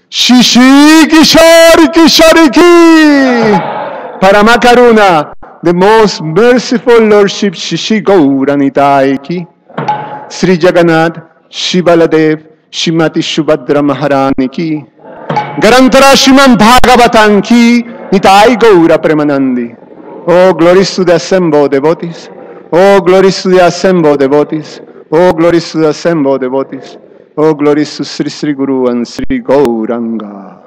Shishi Kishori Kishori Ki Paramakaruna, the most merciful Lordship Shishi Gauranitai Ki Sri Jagannath, Shibaladev, Shimati Shubhadra Maharani Ki Garantara Shiman Bhagavatam Ki Nitai Gaura Premanandi. Oh, glories to the assembled devotees. Oh, glories to the assembled devotees. Oh, glories to the assembled devotees. Oh, glories to Sri Sri Guru and Sri Gauranga.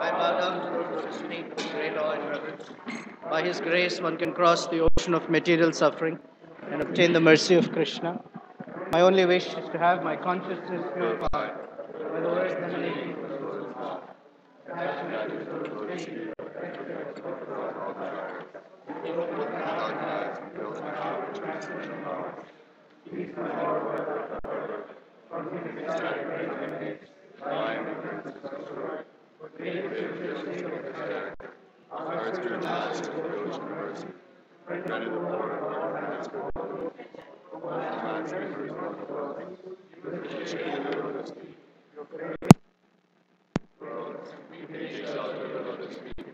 I bow down to the lotus feet with great awe and reverence. By His grace, one can cross the ocean of material suffering and obtain the mercy of Krishna. My only wish is to have my consciousness purified by the words emanating from the lotus flower.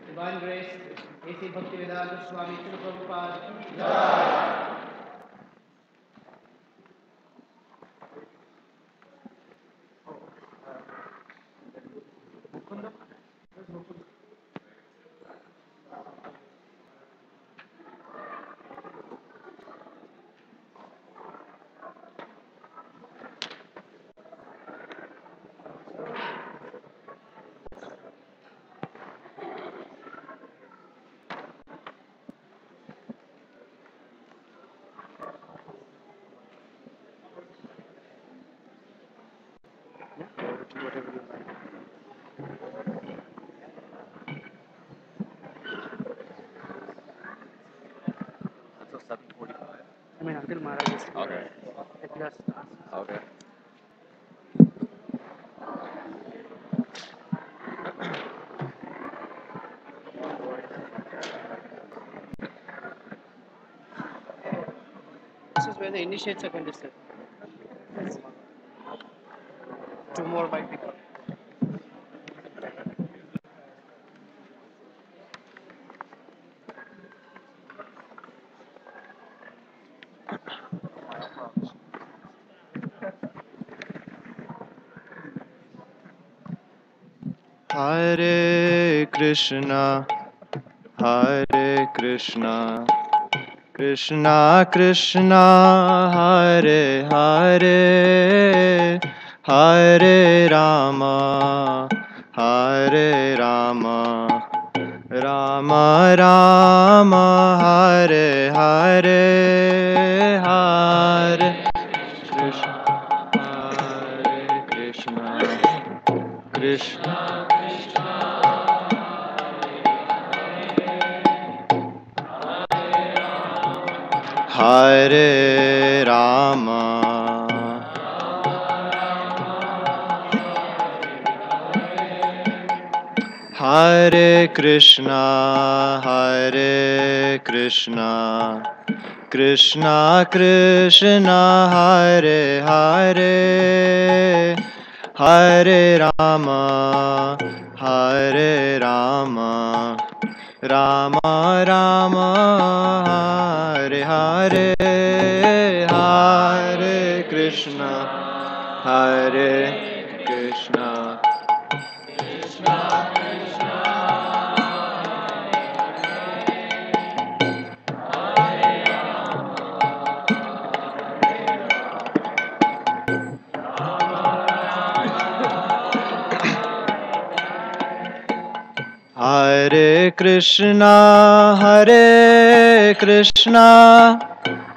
Divine Grace, A.C. Bhaktivedanta Swami Romapada. Until 7:45. I mean, until Maharaj is here. Okay. It just starts. Okay. This is where the initiates are going to sit. Two more white people. Hare Krishna, Hare Krishna, Krishna Krishna, Hare Hare, Hare Rama, Hare Rama, Rama Rama, Hare Hare, Hare Krishna, Hare Krishna, Krishna. Hare Rama, Hare Krishna, Hare Krishna, Krishna Krishna, Hare Hare, Hare Rama, Hare Rama, Rama Rama, Hare Hare, Hare Krishna, Hare Krishna. Hare Krishna, Hare Krishna,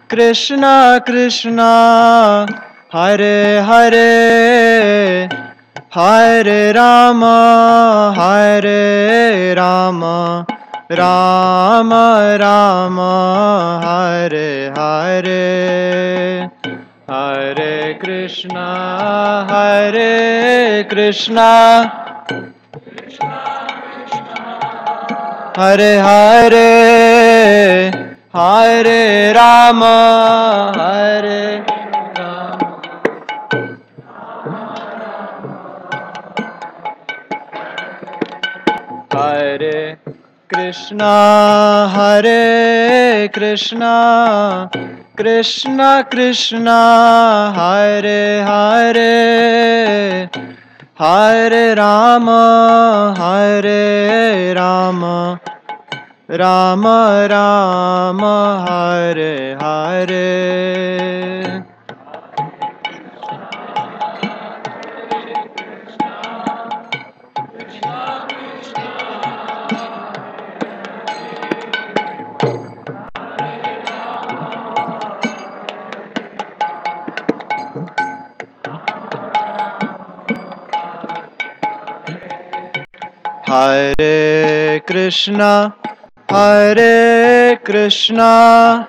Krishna Krishna, Hare Hare, Hare Rama, Hare Rama, Rama Rama, Hare Hare, Hare Krishna, Hare Krishna, Hare Hare, Hare Rama, Hare Rama, Hare Krishna, Hare Krishna, Krishna Krishna, Hare Hare, Hare Rama, Hare Rama, Rama Rama, Hare Hare. Hare Krishna, Hare Krishna,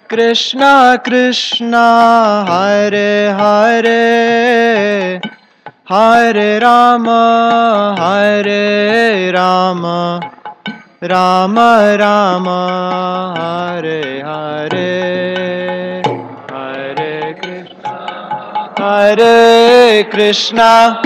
Krishna Krishna, Hare Hare, Hare Rama, Hare Rama, Rama Rama, Hare Hare. Hare Krishna, Hare Krishna,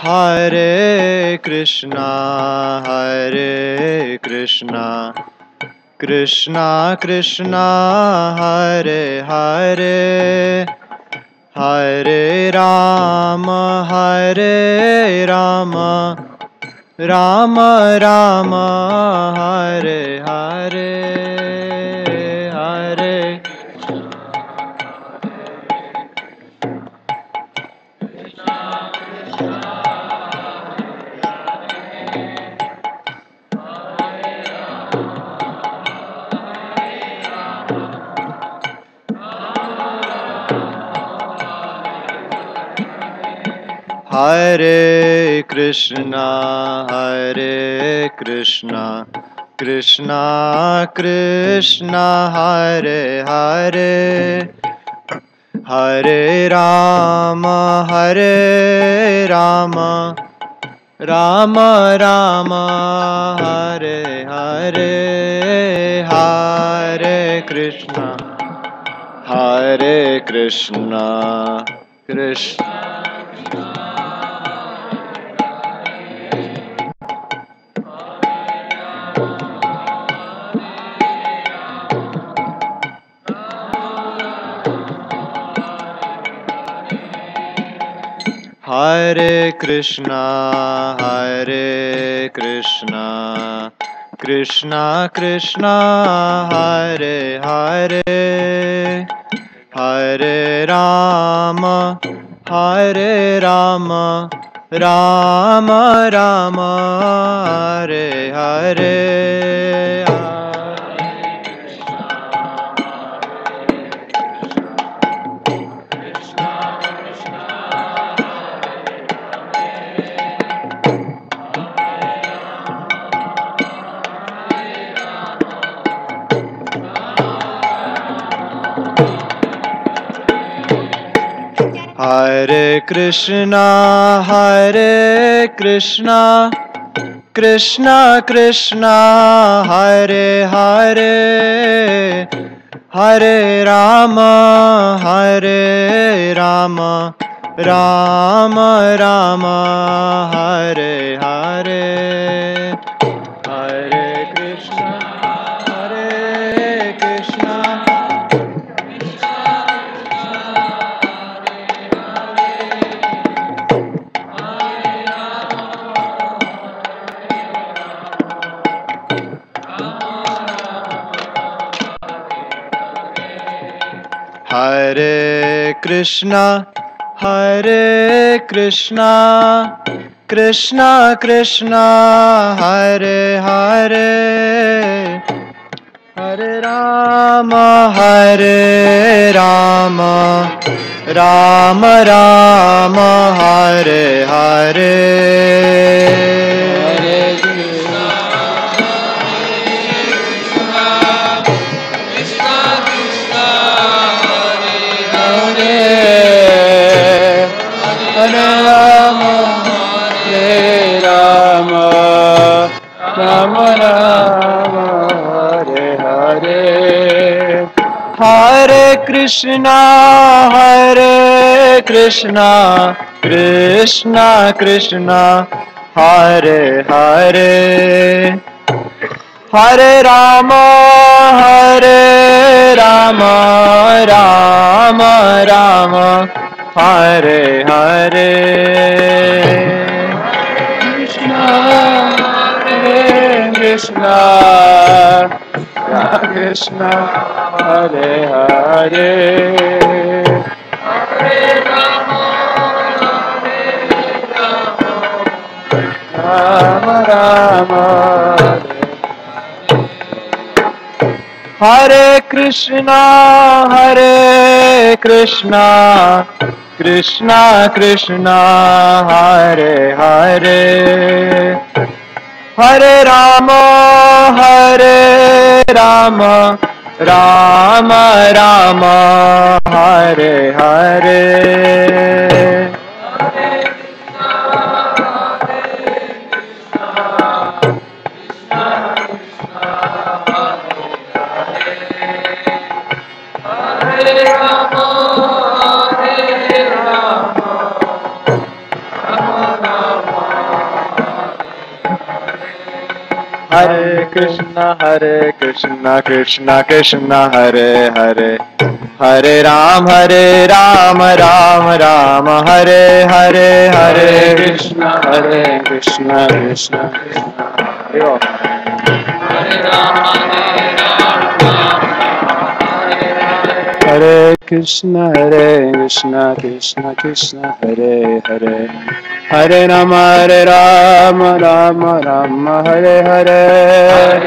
Hare Krishna, Hare Krishna, Krishna Krishna, Hare Hare, Hare Rama, Hare Rama, Rama Rama, Hare Hare. Hare Hare Krishna, Hare Krishna, Krishna Krishna, Hare Hare, Hare Rama, Hare Rama, Rama Rama, Hare Hare. Hare Krishna, Hare Krishna, Krishna Hare Krishna, Hare Krishna, Krishna Krishna, Hare Hare, Hare Rama, Hare Rama, Rama Rama, Hare Hare. Hare Krishna, Hare Krishna, Krishna Krishna, Hare Hare, Hare Rama, Hare Rama, Rama Rama, Hare Hare. Hare Krishna, Hare Krishna, Hare Krishna, Hare Krishna, Krishna Krishna, Hare Hare, Hare Rama, Hare Rama, Rama Rama, Hare Hare. Hare Krishna, Krishna, Hare Krishna, Krishna Krishna, Hare Hare, Hare Rama, Hare Rama, Rama Rama, Hare Hare. Krishna, Hare Krishna, Krishna, Hare Hare, Hare Rama, Rama Rama, Hare Krishna, Hare Krishna, Krishna Krishna, Hare Hare, Hare Rama, Hare Rama, Rama Rama, Hare Hare. Hare Krishna, Krishna Krishna, Hare Hare, Hare Ram, Ram Ram, Hare Hare, Hare Krishna, Krishna Krishna, Hare Ram, Hare Krishna, Krishna Krishna, Hare Hare, Hare Rama, Rama Rama, Hare Hare,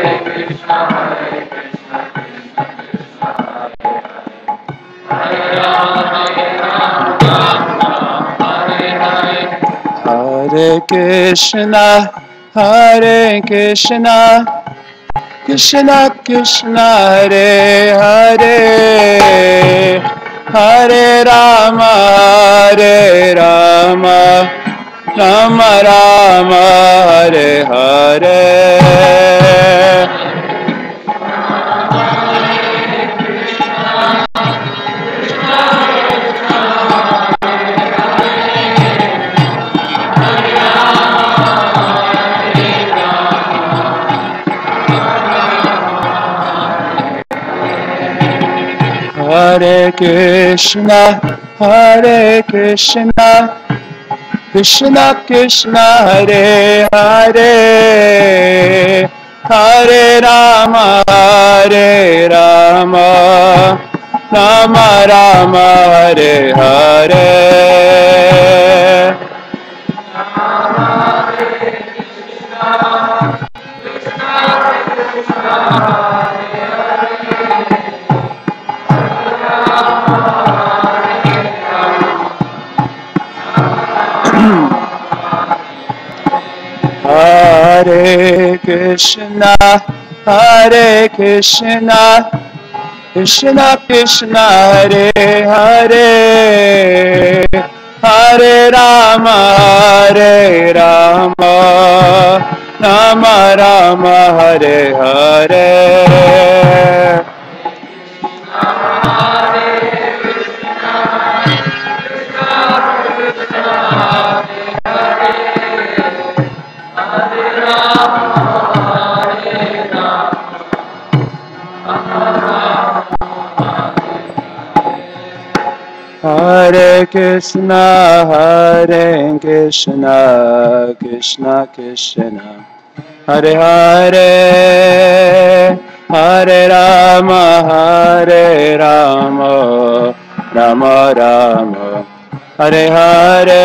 Hare Krishna, Hare Krishna, Hare Krishna, Krishna Krishna, Hare Hare, Hare Rama, Rama Rama, Hare Hare. Hare Krishna, Krishna Krishna, Hare Hare, Hare Rama, Rama Rama, Hare Hare. Hare Krishna, Krishna Krishna, Hare Hare, Hare Rama, Rama Rama, Hare Hare. Hare Krishna, Krishna Krishna, Hare Hare, Hare Rama, Rama Rama, Hare Hare,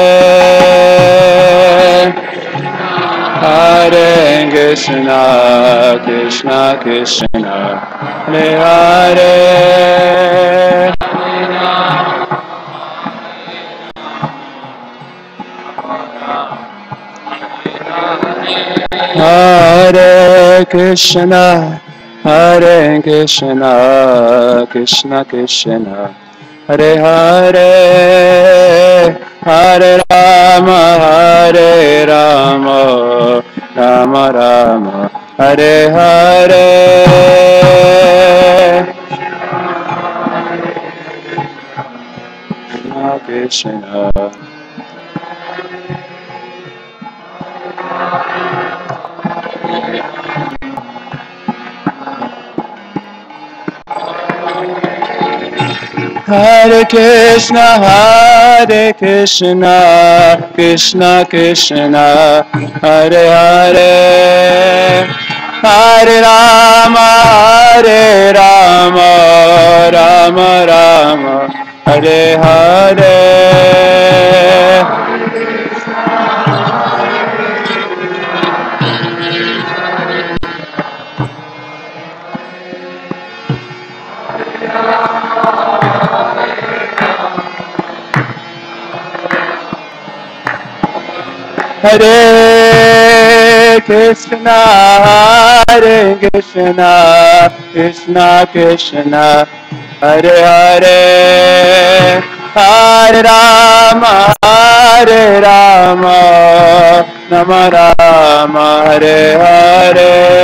Hare Krishna, Krishna Krishna, Hare Hare. Hare Krishna, Krishna Krishna, Hare Hare, Hare Rama, Rama Rama, Hare Hare. Krishna. Hare Krishna, Krishna Krishna, Hare Hare, Hare Rama, Rama Rama, Hare Hare. Hare Krishna, Krishna Krishna, Hare Hare, Hare Rama, Rama Rama, Hare Hare.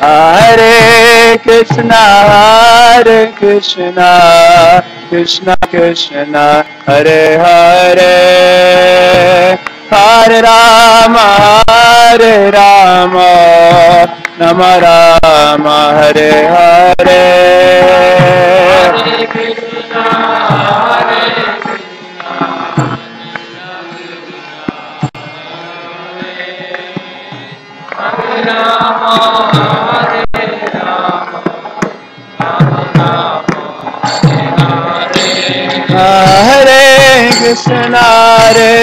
Hare Krishna, Krishna Krishna, Hare Hare, Hare Rama, Rama Rama, Hare Hare. Hare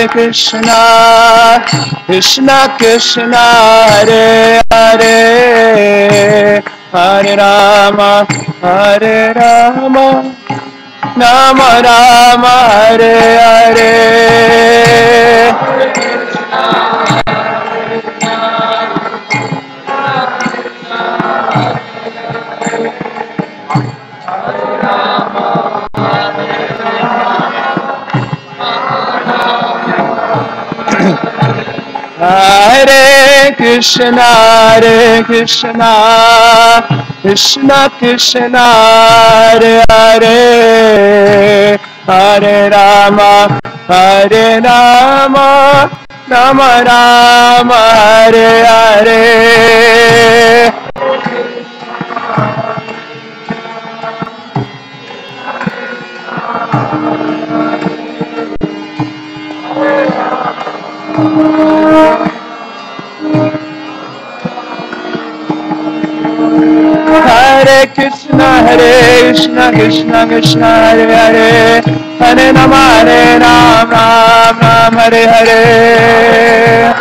Krishna, Krishna Krishna, Hare Hare, Hare Rama, Rama Rama, Hare Hare. Hare Krishna, Krishna Krishna, Hare Hare, Hare Rama, Rama Rama, Hare Hare. Hare Krishna, Krishna Krishna, Hare Hare, Hare Rama, Ram, Hare Hare.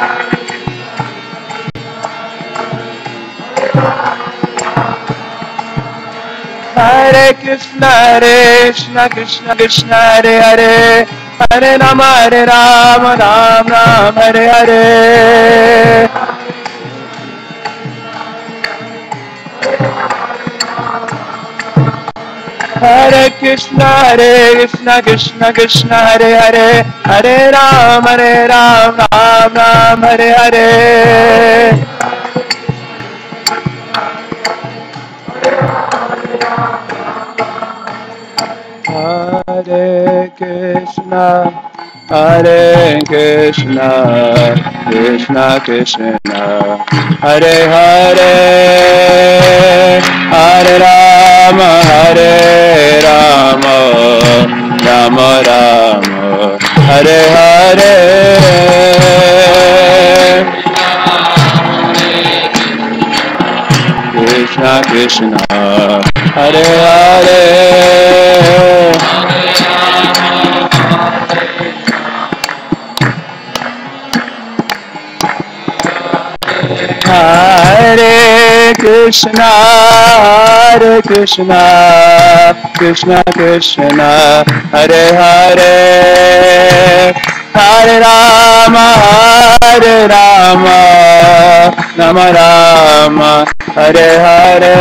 Hare Krishna, Krishna Krishna, Hare Hare, Hare Rama, Ram, Hare Hare. Hare Krishna, Krishna Krishna, Hare Hare, Hare Ram, Ram, Hare Hare. Hare Krishna, Krishna Krishna, Hare Hare, Hare Rama, Rama Rama, Hare Hare. Krishna Krishna, Hare Hare. Hare Krishna, Krishna Krishna, Hare Hare, Hare Rama, Rama Rama, Hare Hare.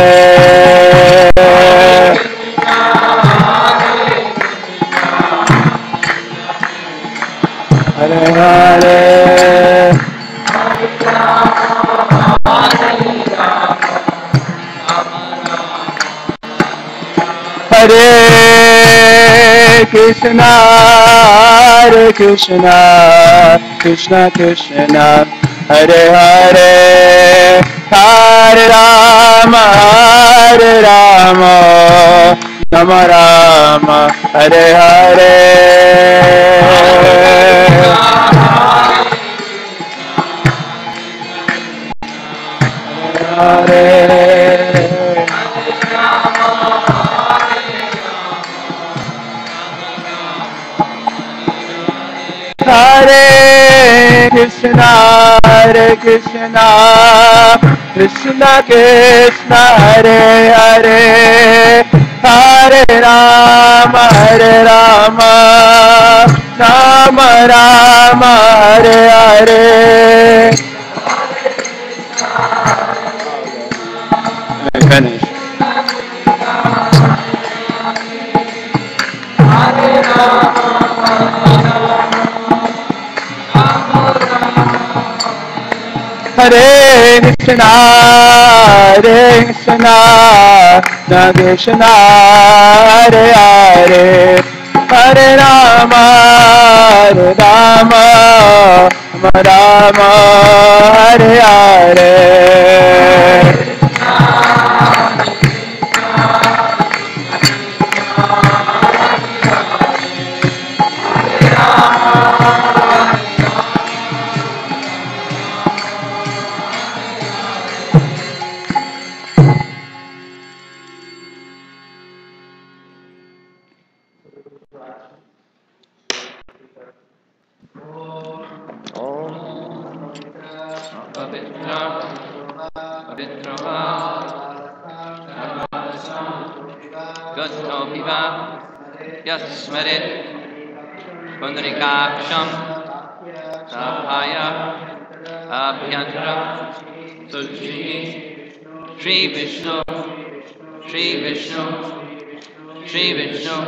Krishna, Hare Krishna, Krishna Krishna, Hare Hare, Hare Rama, Hare Rama, Rama Rama, Hare Hare. Hare Hare Krishna, Hare Krishna, Krishna Krishna, Hare Hare, Hare Rama, Hare Rama, Rama Rama, Hare Hare. Finish. Hare Krishna, Hare Krishna, Krishna Krishna, Hare Hare, Hare Rama, Hare Rama, Rama Rama, Hare Hare. Yasmarit Pundarikaksham Sabhaya Abhyantara Tulshi Shri Vishnu Shri Vishnu Shri Vishnu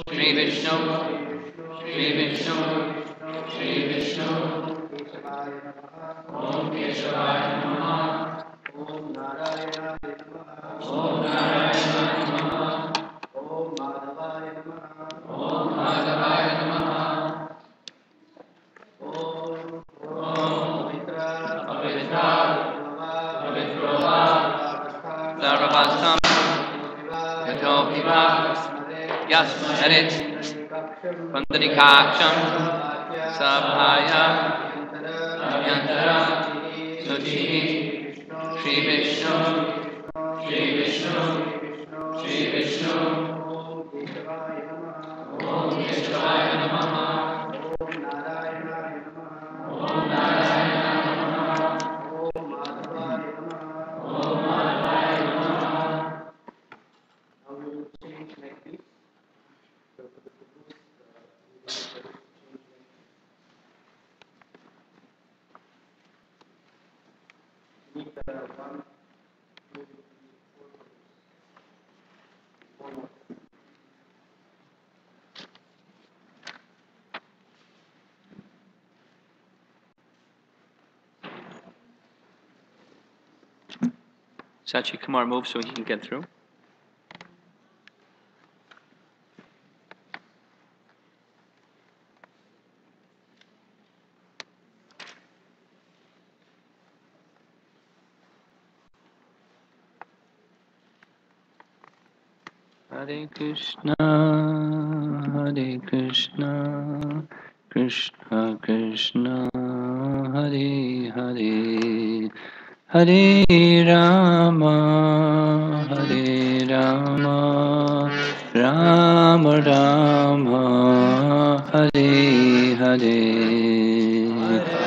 Shri Vishnu, Shri Vishnu, Shri Vishnu, Om Keshavaya Namaha, Om Narayana Namaha, Om Narayana Namaha, Om Madhavaya Namaha, Om Madhavaya Namaha, Om Pavitra, Pavitra, Pavitrova, Sarvastam, Yathopiva, Yasmarit Pundarikaksham Sabhaya Abhyantara Suchi Shri Vishnu Shri Vishnu Shri Vishnu Om Keshavaya Namaha Om Narayana Namaha Om Narayana Namaha Om Madhavaya Namaha Om Madhavaya Namaha. Now we will change like this. Sachi Kumar, move so he can get through. Hare Krishna, Krishna Krishna, Hare Hare, Hare Rama, Rama Rama, Hare Hare.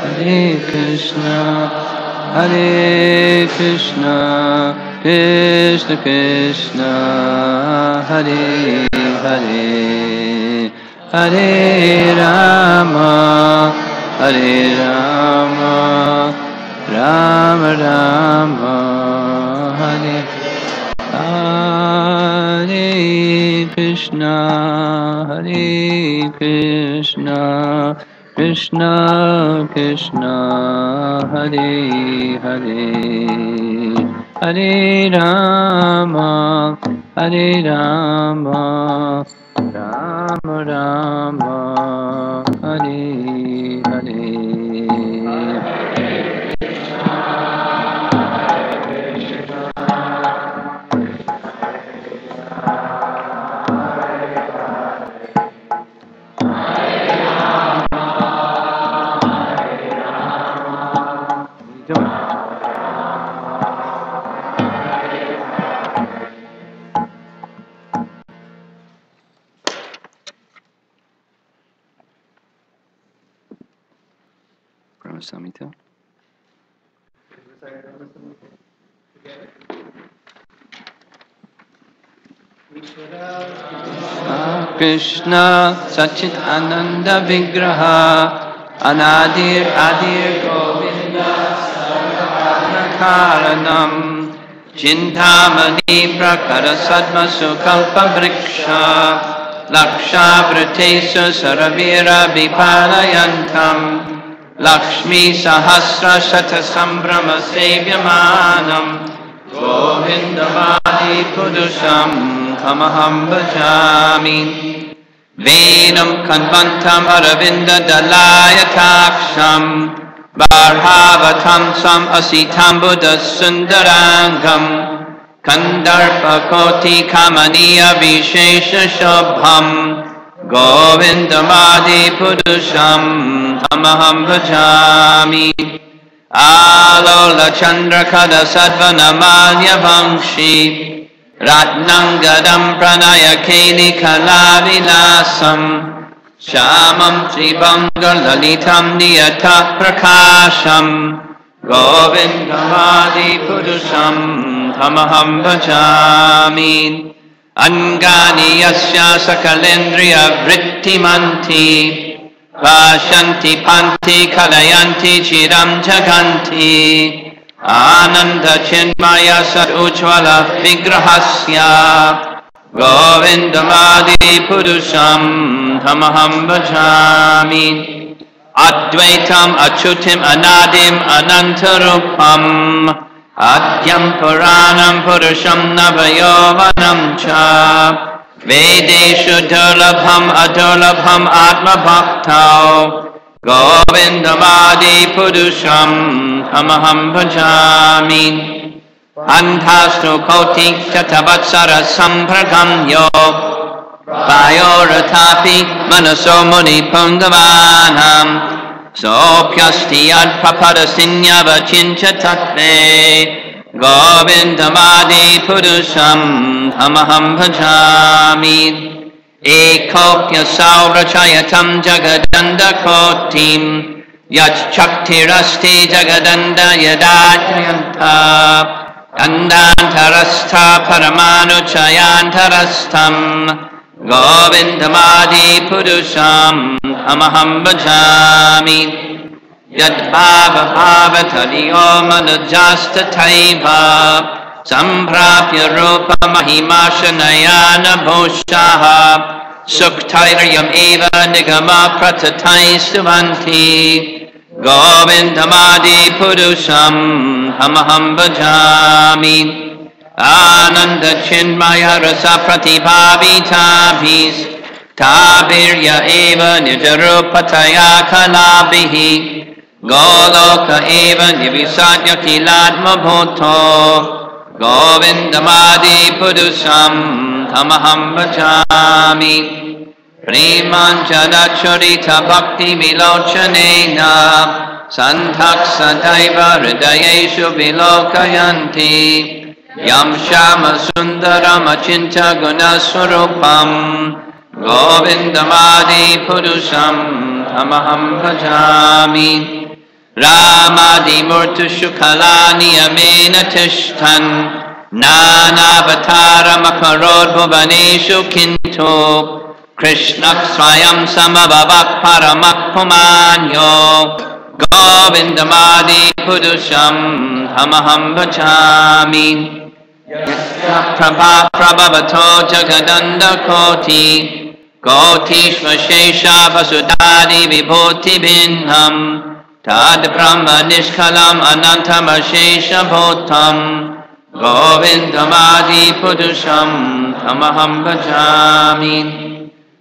Hare Krishna, Hare Krishna, Krishna Krishna, Hare Hare, Hare Rama, Hare Rama, Rama Rama, Hare Hare Krishna, Hare Krishna, Krishna Krishna, Hare Hare, Hare Rama, Hare Rama, Rama Rama, Hare Hare. Samhita. Krishna Sachit Ananda Vigraha Anadir Adir Govinda Sarvadna Karanam Chintamani Prakara Sadma Sukalpa Vriksha Laksha Vritesa Saravira Vipalayantam Lakshmi Sahasra Shata Sambrama Sevyamanam Govindamadi Purusham Tamaham Bhajami Venam Kanvantam Aravinda Dalaya Taksham Barhavatam Sam Asitam Buddha Sundarangam Kandarpa Koti Kamaniya Vishesha Shobham Govindamadi Purusham Tamaham Bhajami Alola Chandra Kada Sadvanamalya Vamshi Ratnangadam Pranaya Keli Kalavilasam Shamam Tribanga Lalitam Niyata Prakasham Govindamadi Purusham Tamaham Bhajami Angani Yasya Sakalendriya Vrittimanti Vashanti Panti Kalayanti Chiram Jaganti Ananda Chinmaya Sat Ujjvala Vigrahasya Govindamadi Purusham Tamaham Bhajami Advaitam Achutim Anadim Anantarupam Adyam Puranam Purusham Navayovanam Cha Vedeshu Durlabham Adurlabham Atma Bhaktau Govindamadi Purusham Tamaham Bhajami Antastu Koti Shatavatsara Sampragamyo Vayoratapi Manaso Muni Pungavanam Sopyastiyad Papadasinya Vachincha Tatve Govindamadi Purusham Tamaham Bhajami Ekopya Saurachayatam Jagadanda Kotim Yachaktirasti Jagadanda Yadachayanta Andantarastha Paramanu Chayantarastam Govindamadi Purusham Tamaham Bhajami Yadbhava Bhavatadiyo Manujasta Taiva Samprapya Rupa Mahimashanayana Bhushaha Sukhtairyam Eva Nigama Pratatai Suvanti Govindamadi Purusham Tamaham Bhajami Ananda Chinmaya Rasa Pratibhavitabhis Tabirya Eva Nijarupataya Kalabihi Goloka Eva Nivisatya Kilatma Bhoto Govindamadi Purusham Tamaham Bhajami Premanjana Churita Bhakti Vilochanena Santak Sadaiva Hridayeshu Vilokayanti Yam Shama Sundaram Achinta Gunaswarupam Govindamadi Purusham Tamaham Bhajami Ramadimurtushu Kalaniyamena Tishtan Nanavatara Makarod Bhuvaneshu Kinto Krishna Swayam Samabhavak Paramak Pumanyo Govindamadi Purusham Tamaham Bhajami Prabha Prabhavato Jagadanda Koti Kotishva Shesha Vasudari Vibhoti Binham Tad Brahma Nishkalam Anantam Ashesha Bhotam Govindamadi Purusham Tamaham Bhajami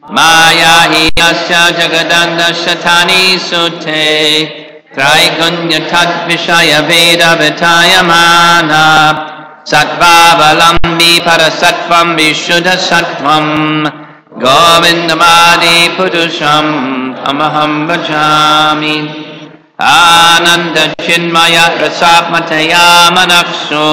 Maya hi yasya jagadanda shatani sute Traigunya tad vishaya veda vitayamana Sattvabalambi parasatvam vishuddha sattvam Govindamadi purusham tamaham bhajami Ananda chinmaya rasapmataya manaksu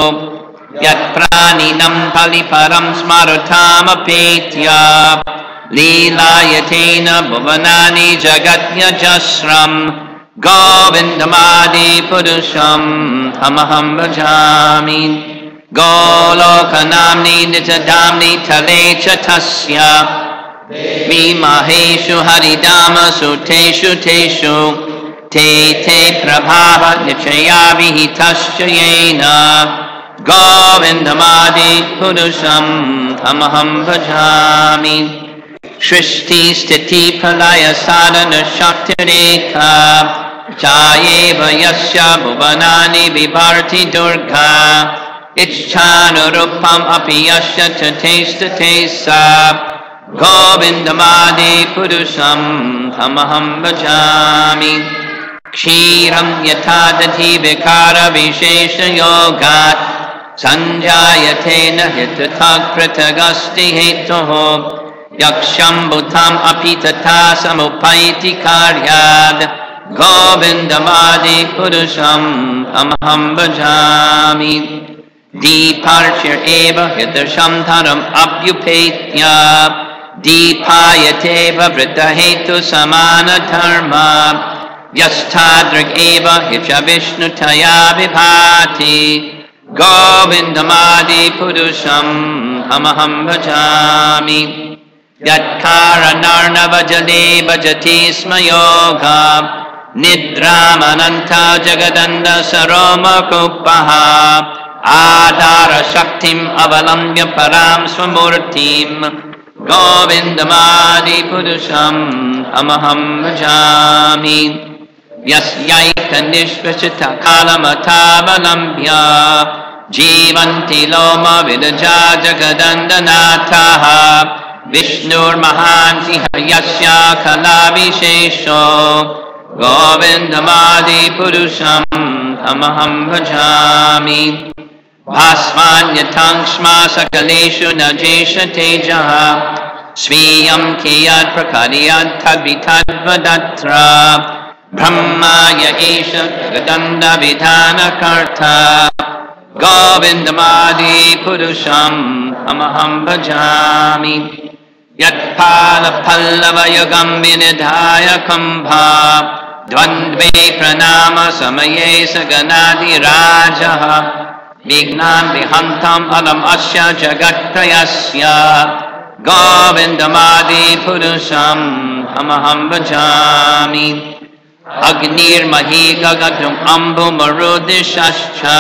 Yat praninam paliparam smarutamapetya Leelayatena bhuvanani jagatya jasram Govindamadi purusham tamaham bhajami Golokanamni nitadamni talecha tasya Vimaheshu haridama suteshu teshu Te te prabhava nichaya vihitasya yena Govindamadi purusham tamaham bhajami Shrishti stiti pralaya sadhana shaktireka Chayeva yasya bhuvanani vibharti durga Ichchanurupam api yasya tatesa Govindamadi purusham tamaham bhajami Kshiram yatadati vikara vishesha yogat Sanjayatena hitatak pritagasti hetoho Yaksham bhutam apitata samupaiti karyad Govindamadi purusham tamaham bhajami Deeparchir eva hidasham dharam abhyupetya Deepayateva vrittahetu samana dharma Yastadrik eva hicha vishnu taya vibhati Govindamadi purusham tamaham bhajami Yatkaranarnava jale bhajati sma yoga Nidramananta jagadanda saroma kupaha Adara shaktim avalamya param swamurtim Govindamadi purusham tamaham bhajami Yasyaita nishvashita kalamatavalambya Jivanti loma vidaja jagadandanataha Vishnur mahansi yasya kalavishesho Govindamadi purusham tamaham bhajami Bhasvanyatang shma sakaleshu najesha tejaha Sviyam kiyad prakariyad tadvitadvadatra Brahmaya esha gadanda vidhana karta Govindamadi purusham tamaham bhajami Yatpala pallava yugam vinidhaya kambha Dvandve pranama samaye saganadi rajaha Vignan vihantam alam asya jagat prayasya Govindamadi purusham tamaham bhajami Agnir mahi gagatum ambu marudishascha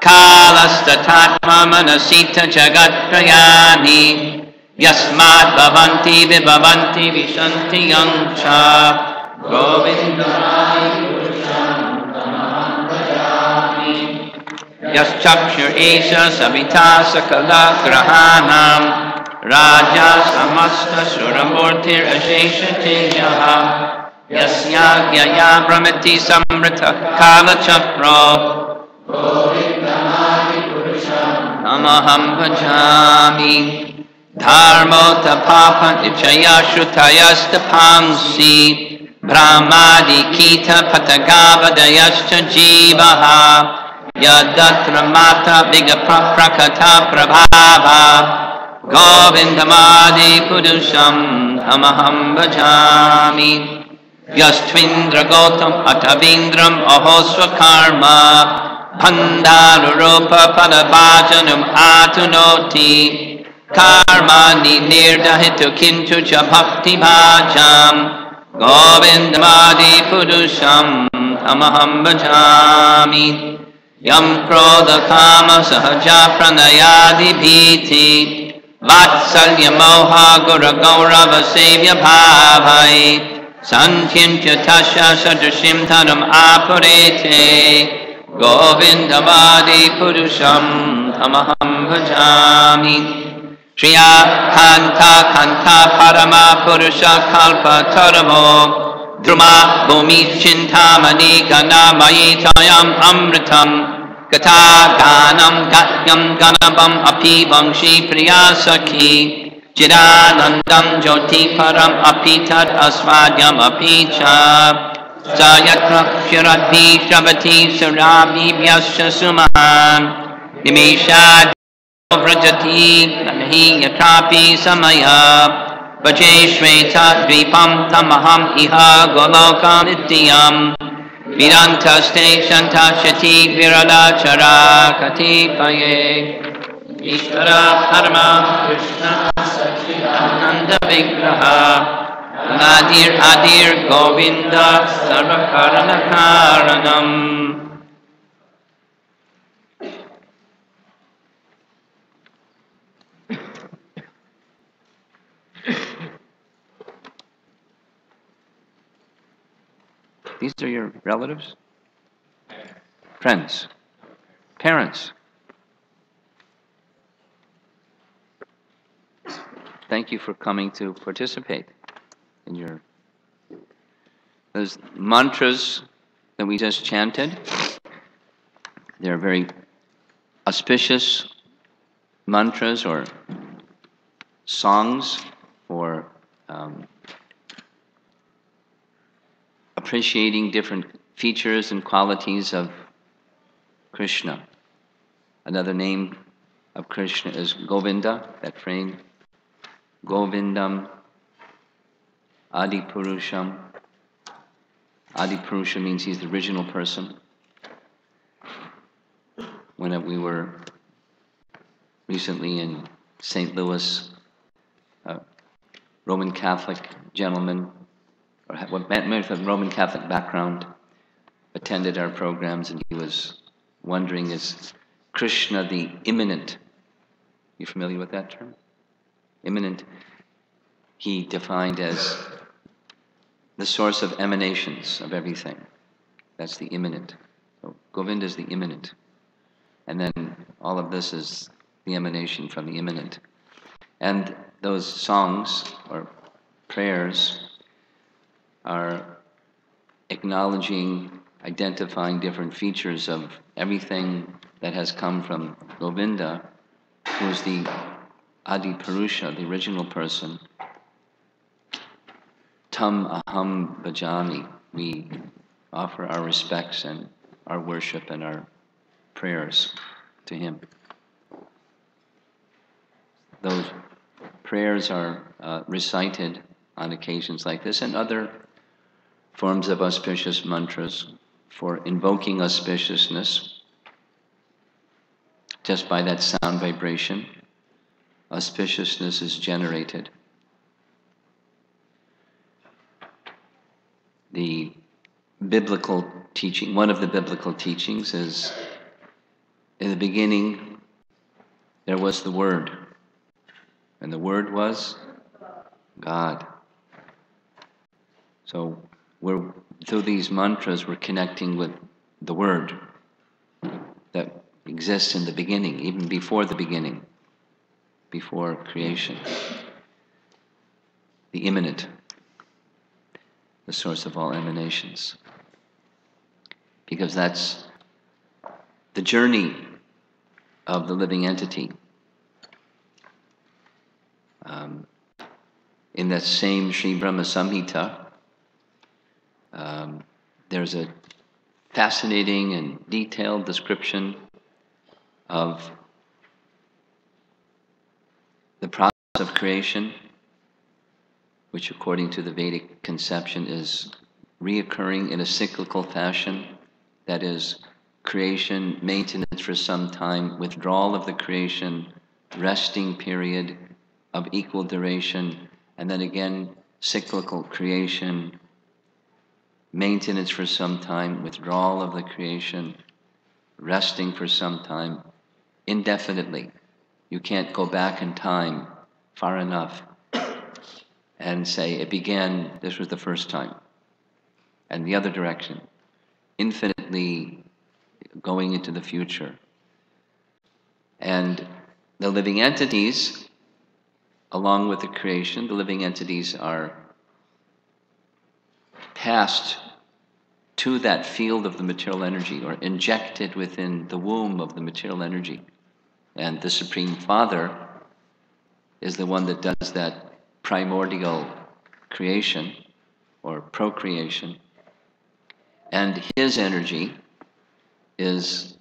Kalastatatma manasita jagat prayani Yasmat bhavanti vibhavanti vishanti yangcha Govindamadi purusham tamaham bhajami Yaschakshur esha savita sakala grahanam Raja samasta suramurtir ashesha tejaha Yasyagyaya brahmati samrita kala chakra Govindamadi purusham tamaham bhajami Dharmo tapapa nichaya shrutayasta pamsi Brahmadi kita patagavadayascha jivaha Yadatra mata vigaprakata prabhava Govindamadi purusham tamaham bhajami Yastvindra Gautam Atavindram Ahoswakarma Bhandaruropa Padabhajanam Atunoti Karmani Nirdahitu Kintu Cha Bhakti Bhajam Govindamadi Purusham Tamaham Bhajami Yam Krodha Kama Sahaja Pranayadi Bhiti Vatsalya Moha Gura Gaurava Sevya Bhavai Sankhya Tasha Sadrashim Tanam Apurete Govindamadi Purusham Tamaham Bhajami Shriya Kanta Kanta Parama Purusha Kalpa Taramo Druma Bhumi Chintamani Gana Mayitayam Amritam Gata Ganam Gatyam Ganabam Api Vamshi Priya Sakhi Chidanandam Jyoti Param Apitat Asvadyam Apicha Sayatra Shiradhi Shabati Sarabhi Vyasya Sumahan Nimishad Vrajati Nanahi Yatrapi Samaya Vaje Shveta Dvipam Tamaham Iha Goloka Nityam Virantaste Shantashati Virala Chara Kati Paye Ishvara Parama Krishna Ananda Vigraha Nadir Adir Govinda Sarvakarana Karanam. These are your relatives? Friends? Parents? Thank you for coming to participate in those mantras that we just chanted. They're very auspicious mantras or songs for appreciating different features and qualities of Krishna. Another name of Krishna is Govinda, that frame. Govindam Adi Purusham. Adi Purusha means he's the original person. When we were recently in St. Louis, a Roman Catholic gentleman, or with a Roman Catholic background, attended our programs, and he was wondering, is Krishna the immanent? You familiar with that term? Immanent, he defined as the source of emanations of everything. That's the immanent. So Govinda is the immanent. And then all of this is the emanation from the immanent. And those songs or prayers are acknowledging, identifying different features of everything that has come from Govinda, who is the Adi Purusha, the original person. Tam aham bhajami. We offer our respects and our worship and our prayers to him. Those prayers are recited on occasions like this, and other forms of auspicious mantras for invoking auspiciousness. Just by that sound vibration, auspiciousness is generated. The biblical teaching, one of the biblical teachings is, in the beginning, there was the Word, and the Word was God. So through these mantras, we're connecting with the Word that exists in the beginning, even before the beginning, before creation. The immanent, the source of all emanations. Because that's the journey of the living entity. In that same Sri Brahma Samhita, there's a fascinating and detailed description of the process of creation, which according to the Vedic conception is reoccurring in a cyclical fashion. That is, creation, maintenance for some time, withdrawal of the creation, resting period of equal duration, and then again, cyclical creation, maintenance for some time, withdrawal of the creation, resting for some time, indefinitely. You can't go back in time far enough and say it began, this was the first time, and the other direction, infinitely going into the future. And the living entities, along with the creation, the living entities are passed to that field of the material energy, or injected within the womb of the material energy. And the Supreme Father is the one that does that primordial creation, or procreation. And his energy is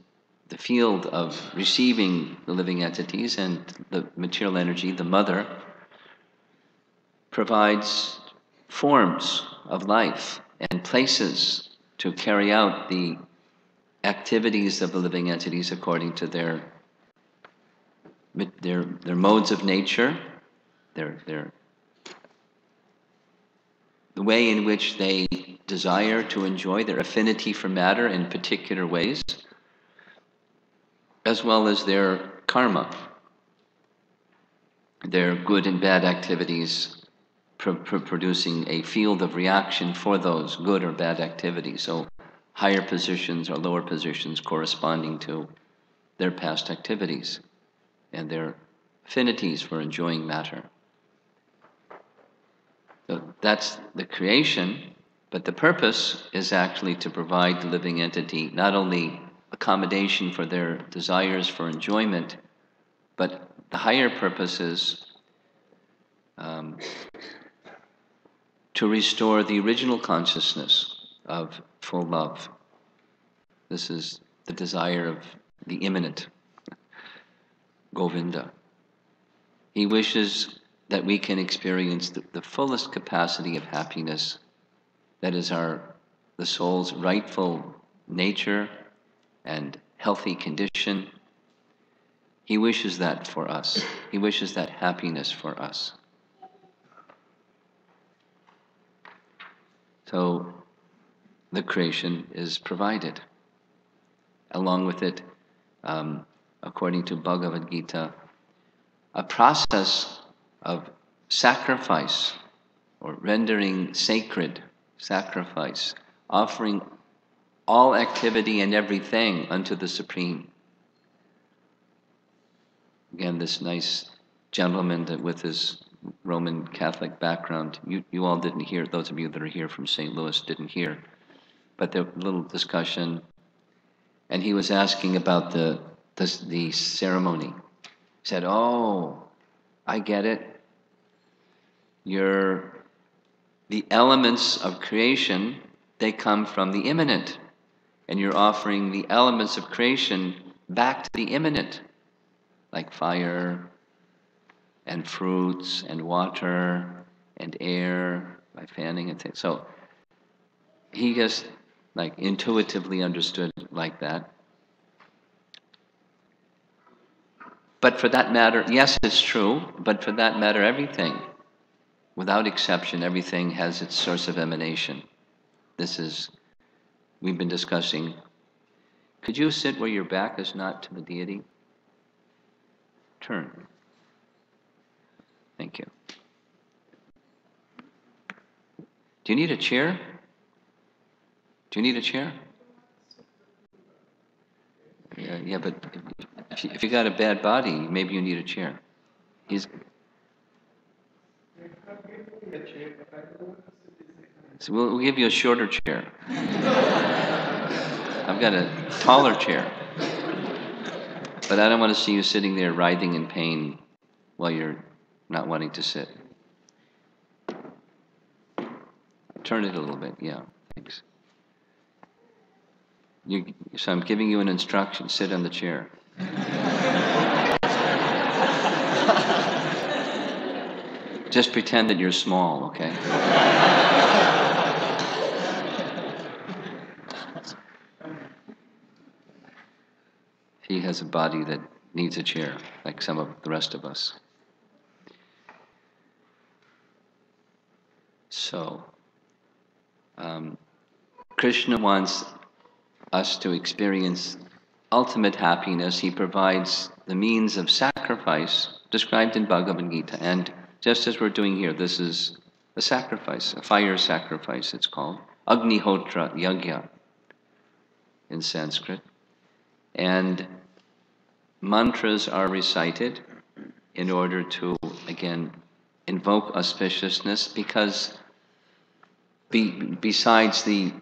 the field of receiving the living entities, and the material energy, the mother, provides forms of life and places to carry out the activities of the living entities according to their modes of nature, the way in which they desire to enjoy, their affinity for matter in particular ways, as well as their karma, their good and bad activities, producing a field of reaction for those good or bad activities. So higher positions or lower positions corresponding to their past activities and their affinities for enjoying matter. So that's the creation, but the purpose is actually to provide the living entity not only accommodation for their desires for enjoyment, but the higher purpose is to restore the original consciousness of full love. This is the desire of the immanent, Govinda. He wishes that we can experience the fullest capacity of happiness. That is the soul's rightful nature and healthy condition. He wishes that for us. He wishes that happiness for us. So the creation is provided. Along with it, according to Bhagavad Gita, a process of sacrifice, or rendering sacred sacrifice, offering all activity and everything unto the Supreme. Again, this nice gentleman that with his Roman Catholic background, you all didn't hear, those of you that are here from St. Louis didn't hear, but there was a little discussion, and he was asking about the ceremony. He said, "Oh, I get it. The elements of creation, they come from the immanent, and you're offering the elements of creation back to the immanent, like fire and fruits and water and air by fanning and things." So he just like intuitively understood like that. But for that matter, yes, it's true, but for that matter, everything, without exception, everything has its source of emanation. We've been discussing. Could you sit where your back is not to the deity? Turn. Thank you. Do you need a chair? Do you need a chair? Yeah, but if you got a bad body, maybe you need a chair. So we'll give you a shorter chair. I've got a taller chair. But I don't want to see you sitting there writhing in pain while you're not wanting to sit. Turn it a little bit, yeah, thanks. So I'm giving you an instruction, sit on the chair. Just pretend that you're small, okay? he has a body that needs a chair, like some of the rest of us. So, Krishna wants us to experience ultimate happiness. He provides the means of sacrifice described in Bhagavad Gita. And just as we're doing here, this is a sacrifice, a fire sacrifice, it's called. Agnihotra Yagya in Sanskrit. And mantras are recited in order to, again, invoke auspiciousness, because besides the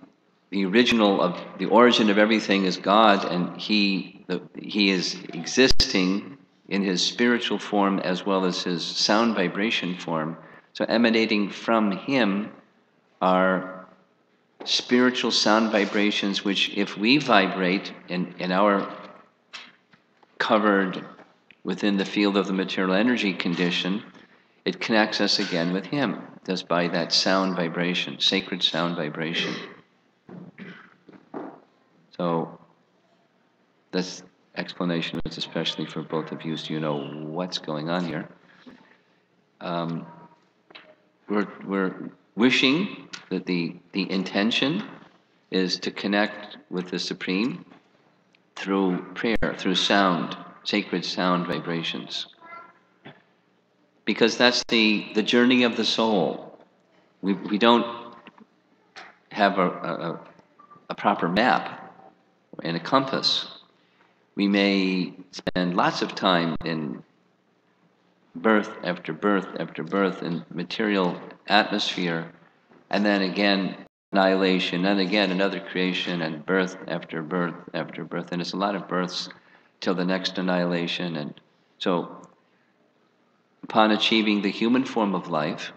original of the origin of everything is God, and he is existing in his spiritual form as well as his sound vibration form. So emanating from him are spiritual sound vibrations, which if we vibrate in our covered within the field of the material energy condition, it connects us again with him, just by that sound vibration, sacred sound vibration. So this explanation is especially for both of you, so you know what's going on here. We're wishing that the intention is to connect with the Supreme through prayer, through sound, sacred sound vibrations. Because that's the journey of the soul. We don't have a proper map and a compass. We may spend lots of time in birth after birth after birth in material atmosphere, and then again annihilation, and again another creation, and birth after birth after birth. And it's a lot of births till the next annihilation. And so upon achieving the human form of life,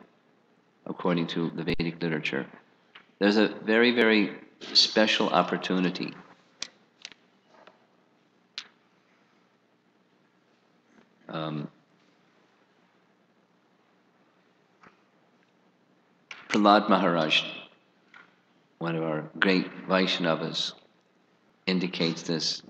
according to the Vedic literature, there's a very, very special opportunity. Prahlad Maharaj, one of our great Vaishnavas, indicates this.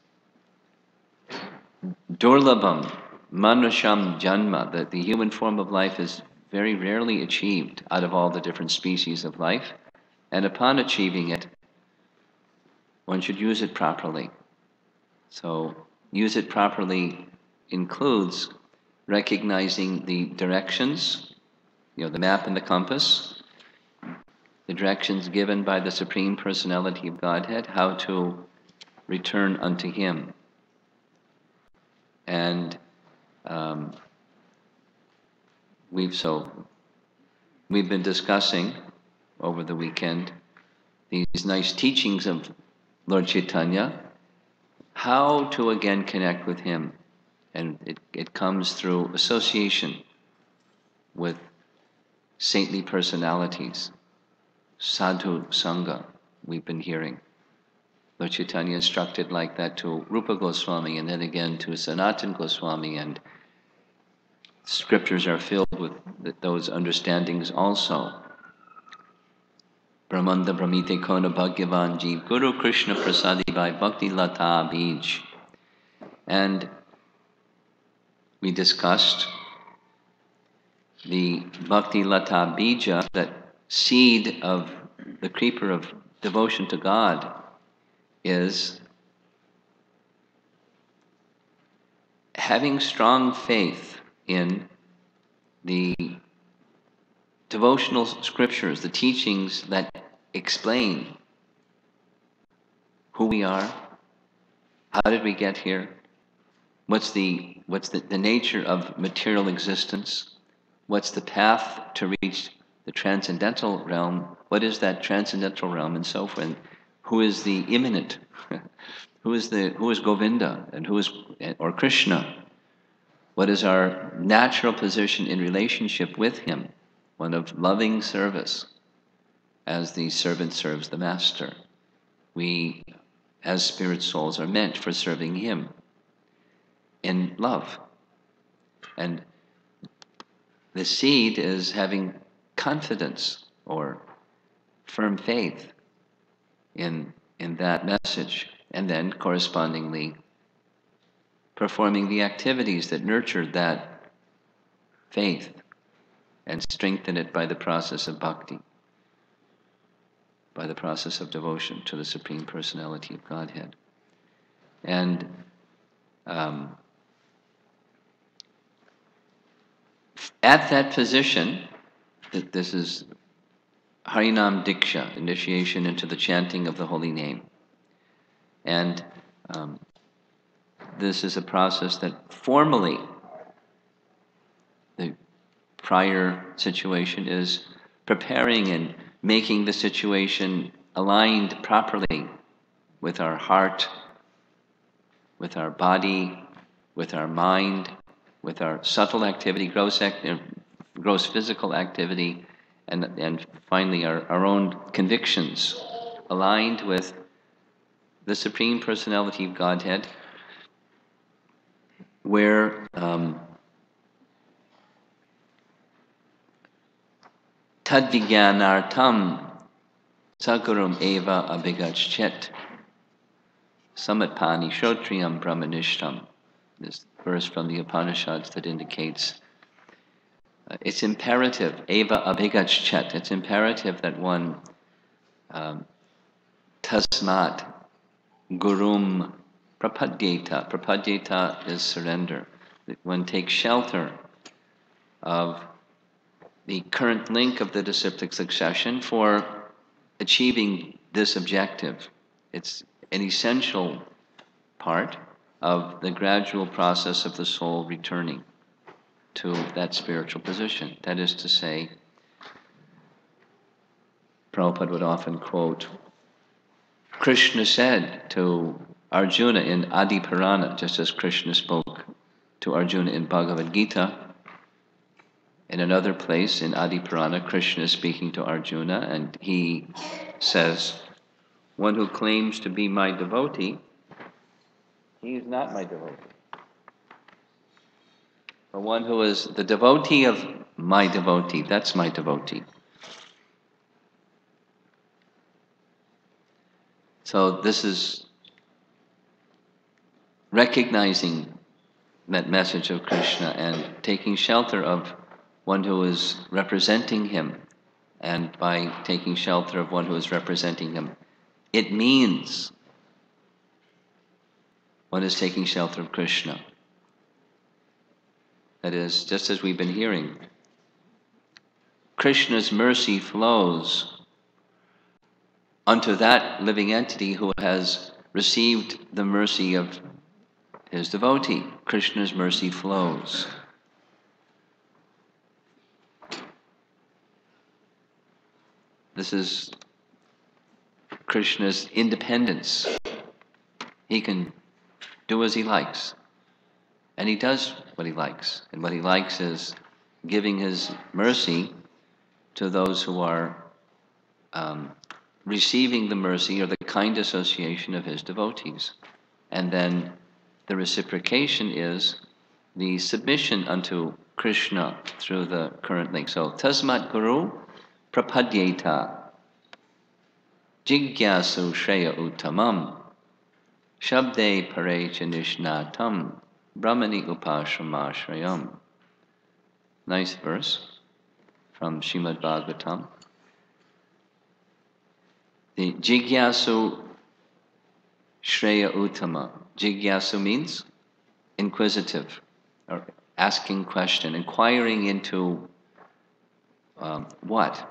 Durlabham manusham janma, that the human form of life is very rarely achieved out of all the different species of life. And upon achieving it, one should use it properly. So, use it properly includes recognizing the directions, the map and the compass, the directions given by the Supreme Personality of Godhead, how to return unto him. And we've been discussing over the weekend these nice teachings of Lord Chaitanya, how to again connect with him. And it comes through association with saintly personalities, sadhu sangha, we've been hearing. Lord Chaitanya instructed like that to Rupa Goswami, and then again to Sanatana Goswami, and scriptures are filled with those understandings also. Brahmanda Brahmite Kona Bhagyavan Jeev Guru Krishna Prasadi Vai Bhakti Lata Bij. And we discussed the Bhakti Lata Bija, that seed of the creeper of devotion to God, is having strong faith in the devotional scriptures, the teachings that explain who we are, how did we get here, what's the nature of material existence, what's the path to reach the transcendental realm, what is that transcendental realm, and so forth. Who is the immanent? who is Govinda, and or Krishna? What is our natural position in relationship with him? One of loving service, as the servant serves the master. We, as spirit souls, are meant for serving him in love. And the seed is having confidence or firm faith in that message, and then correspondingly performing the activities that nurtured that faith and strengthen it by the process of bhakti, by the process of devotion to the Supreme Personality of Godhead. And at that position, this is Harinam Diksha, initiation into the chanting of the holy name. And this is a process that formally, the prior situation is preparing and making the situation aligned properly with our heart, with our body, with our mind, with our subtle activity, gross physical activity, and finally our own convictions aligned with the Supreme Personality of Godhead, where Tadvijnanartam Sakarum eva abhigachet Samatpani Shotriyam Brahmanishtam. This verse from the Upanishads that indicates it's imperative, eva abhigachet, it's imperative that one tasmat gurum prapadyeta. Prapadyeta is surrender. That one takes shelter of the current link of the disciplic succession for achieving this objective. It's an essential part of the gradual process of the soul returning to that spiritual position. That is to say, Prabhupada would often quote, Krishna said to Arjuna in Adi Purana, just as Krishna spoke to Arjuna in Bhagavad Gita. In another place in Adi Purana, Krishna is speaking to Arjuna, and he says, one who claims to be my devotee, he is not my devotee. But one who is the devotee of my devotee, that's my devotee. So this is recognizing that message of Krishna and taking shelter of one who is representing him. And by taking shelter of one who is representing him, it means one is taking shelter of Krishna. That is, just as we've been hearing, Krishna's mercy flows unto that living entity who has received the mercy of his devotee. Krishna's mercy flows. This is Krishna's independence. He can do as he likes. And he does what he likes. And what he likes is giving his mercy to those who are receiving the mercy or the kind association of his devotees. And then the reciprocation is the submission unto Krishna through the current link. So, Tasmat Guru Prapadyeta Jigyasu Shreya Uttamam Shabde Parecha Nishnatam Brahmani Upashramashrayam. Nice verse from Srimad Bhagavatam. The Jigyasu Shreya Uttama. Jigyasu means inquisitive, or asking question, inquiring into what?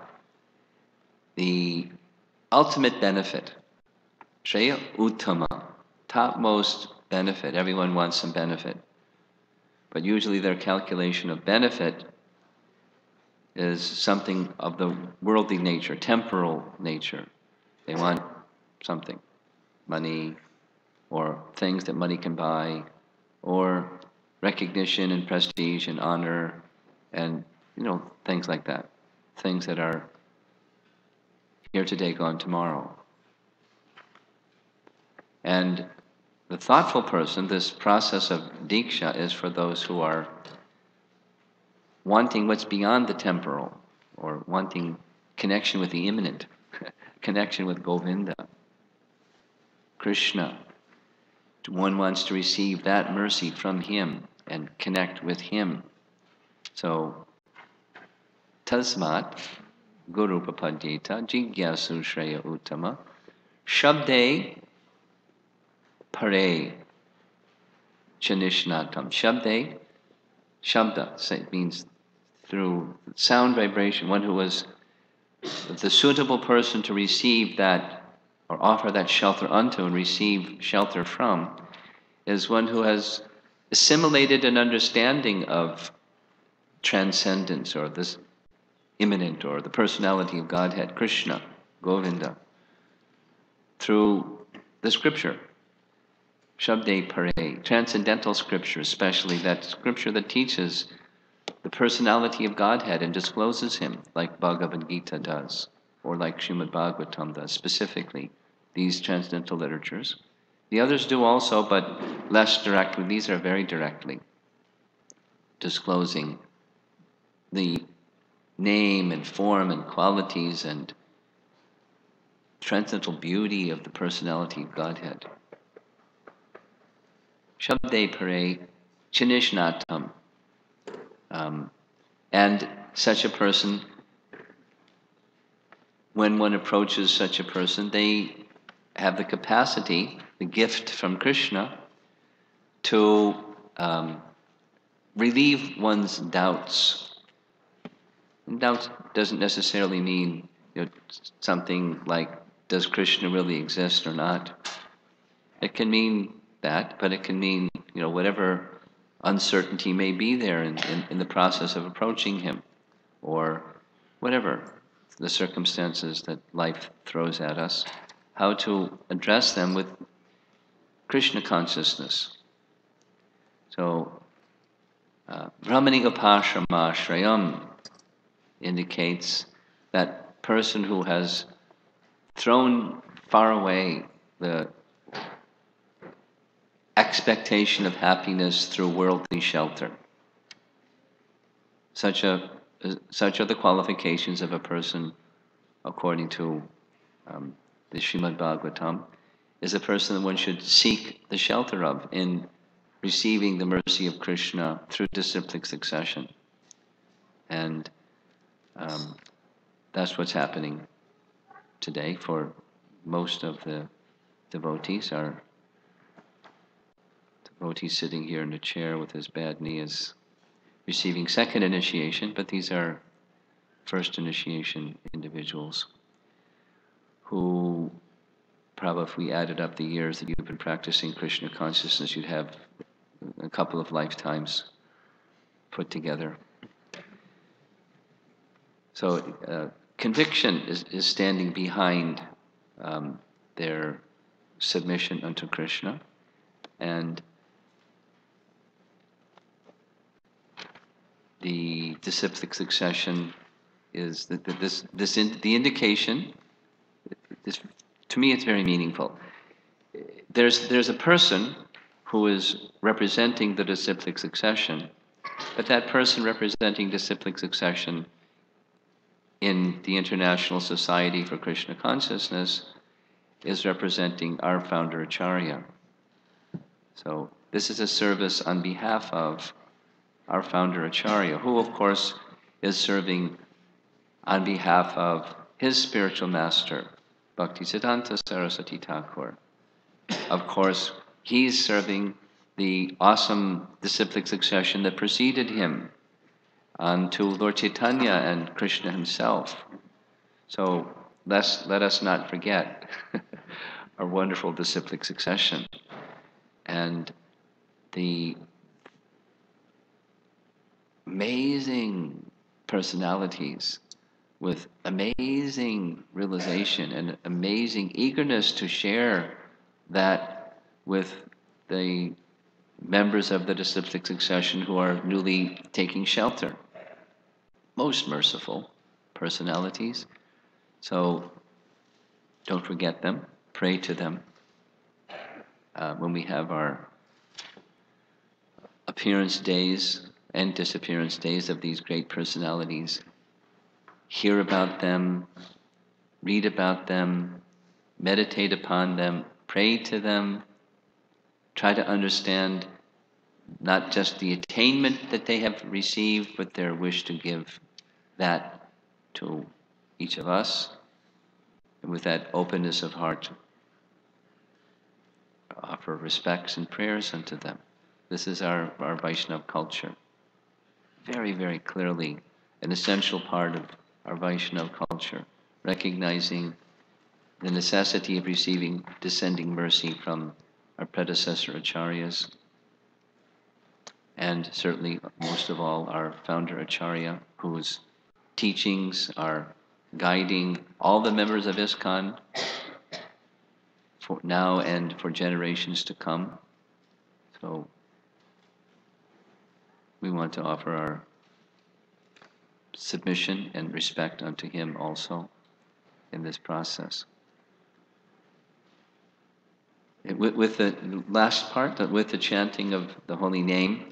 The ultimate benefit. Shreya Uttama, topmost benefit. Everyone wants some benefit. But usually their calculation of benefit is something of the worldly nature, temporal nature. They want something, money, or things that money can buy, or recognition and prestige and honor, and things like that. Things that are here today, gone tomorrow. And the thoughtful person, this process of diksha is for those who are wanting what's beyond the temporal, or wanting connection with the immanent, connection with Govinda, Krishna. one wants to receive that mercy from him and connect with him. So, tasmat guru papadyeta jigyasu shreya uttama shabde pare chanishnatam. Shabda means through sound vibration, one who was the suitable person to receive that or offer that shelter unto and receive shelter from is one who has assimilated an understanding of transcendence or this immanent or the personality of Godhead, Krishna, Govinda, through the scripture. Shabde Pare, transcendental scripture, especially that scripture that teaches the personality of Godhead and discloses him, like Bhagavad Gita does, or like Srimad Bhagavatam does, specifically, these transcendental literatures. The others do also, but less directly. These are very directly disclosing the name and form and qualities and transcendental beauty of the personality of Godhead. Shabde Pare Chinishnatam. And such a person, when one approaches such a person, they have the capacity, the gift from Krishna, to relieve one's doubts. And doubts doesn't necessarily mean something like, does Krishna really exist or not? It can mean that, but it can mean whatever uncertainty may be there in the process of approaching him, or whatever the circumstances that life throws at us, how to address them with Krishna consciousness. So, Brahmani Upashrama Shrayam indicates that person who has thrown far away the expectation of happiness through worldly shelter. Such are the qualifications of a person, according to the Srimad Bhagavatam, is a person that one should seek the shelter of in receiving the mercy of Krishna through disciplic succession. And that's what's happening today for most of the devotees. Our devotee sitting here in a chair with his bad knee is receiving second initiation, but these are first initiation individuals who, probably if we added up the years that you've been practicing Krishna consciousness, you'd have a couple of lifetimes put together. So conviction is standing behind their submission unto Krishna, and the disciplic succession is the indication. To me, it's very meaningful. There's a person who is representing the disciplic succession, but that person representing disciplic succession in the International Society for Krishna Consciousness is representing our founder Acharya. So this is a service on behalf of our founder Acharya, who of course is serving on behalf of his spiritual master, Bhaktisiddhanta Saraswati Thakur. Of course, he's serving the awesome disciplic succession that preceded him to Lord Chaitanya and Krishna himself. So let us not forget our wonderful disciplic succession and the amazing personalities with amazing realization and amazing eagerness to share that with the members of the disciplic succession who are newly taking shelter. Most merciful personalities. So don't forget them, pray to them. When we have our appearance days and disappearance days of these great personalities, hear about them, read about them, meditate upon them, pray to them, try to understand not just the attainment that they have received, but their wish to give that to each of us, and with that openness of heart, offer respects and prayers unto them. This is our Vaishnava culture. Very, very clearly an essential part of our Vaishnava culture, recognizing the necessity of receiving descending mercy from our predecessor acharyas, and certainly, most of all, our founder acharya, whose teachings are guiding all the members of ISKCON for now and for generations to come. So we want to offer our submission and respect unto him also in this process. With the last part, with the chanting of the holy name,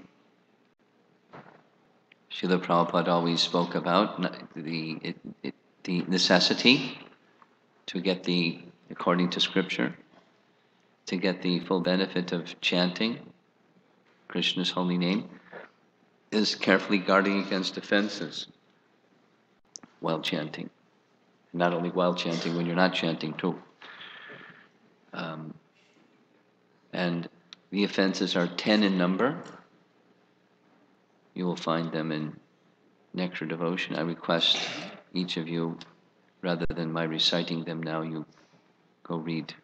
Srila Prabhupada always spoke about the necessity to get according to scripture, to get the full benefit of chanting Krishna's holy name, is carefully guarding against offenses while chanting. Not only while chanting, when you're not chanting too. And the offenses are 10 in number. You will find them in Nectar Devotion. I request each of you, rather than my reciting them now, you go read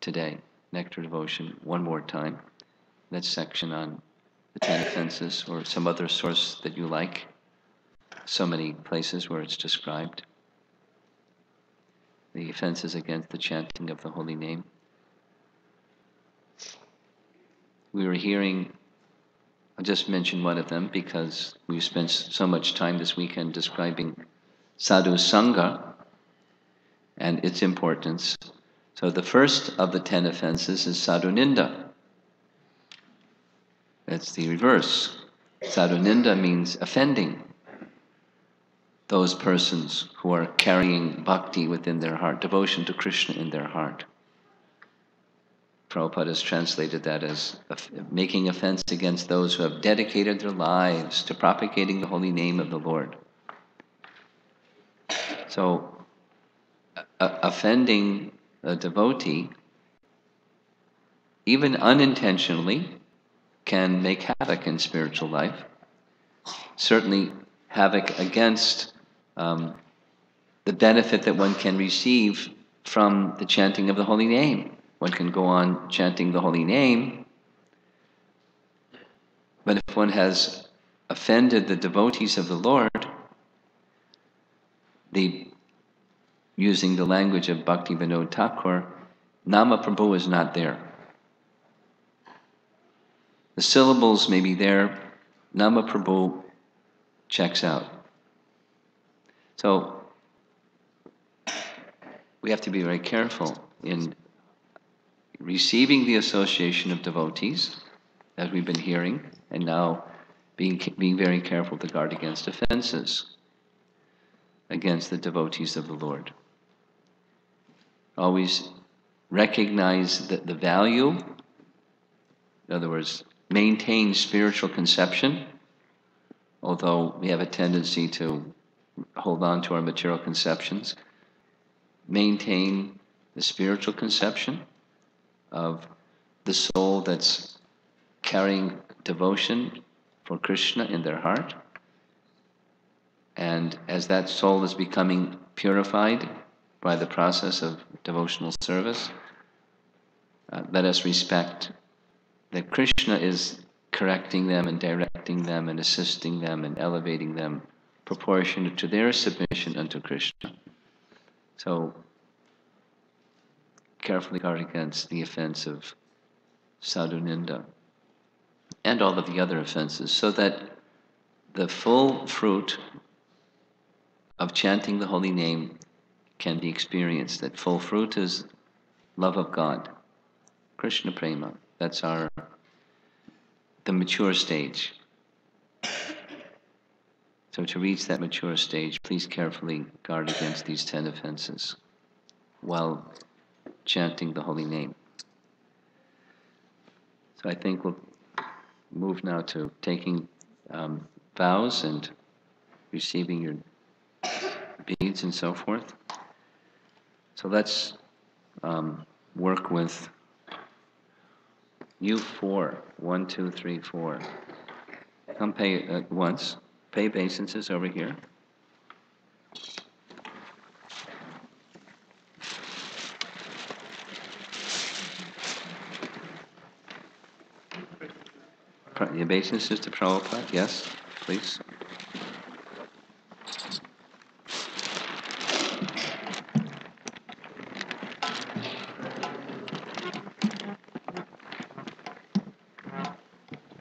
today Nectar Devotion one more time. That section on the 10 offenses, or some other source that you like. So many places where it's described. The offenses against the chanting of the holy name. We were hearing, I'll just mention one of them because we've spent so much time this weekend describing sadhu sangha and its importance. So the first of the 10 offenses is sadhu ninda. That's the reverse. Sadhu ninda means offending those persons who are carrying bhakti within their heart, devotion to Krishna in their heart. Prabhupada has translated that as making offense against those who have dedicated their lives to propagating the holy name of the Lord. So, offending a devotee, even unintentionally, can make havoc in spiritual life. Certainly havoc against the benefit that one can receive from the chanting of the holy name. One can go on chanting the holy name, but if one has offended the devotees of the Lord, using the language of Bhakti Vinod Thakur, Nama Prabhu is not there. The syllables may be there, Nama Prabhu checks out. So we have to be very careful in receiving the association of devotees, as we've been hearing, and now being very careful to guard against offenses against the devotees of the Lord. Always recognize the value, in other words, maintain spiritual conception, although we have a tendency to hold on to our material conceptions. Maintain the spiritual conception of the soul that's carrying devotion for Krishna in their heart. And as that soul is becoming purified by the process of devotional service, let us respect that Krishna is correcting them and directing them and assisting them and elevating them proportionate to their submission unto Krishna. So, carefully guard against the offense of sadhu ninda and all of the other offenses, so that the full fruit of chanting the holy name can be experienced. That full fruit is love of God, Krishna prema. That's the mature stage. So to reach that mature stage, please carefully guard against these 10 offenses while chanting the holy name. So I think we'll move now to taking vows and receiving your beads and so forth. So let's work with you four. 1, 2, 3, 4. Come pay at once. Pay obeisances over here. The obeisances to Prabhupada, yes, please.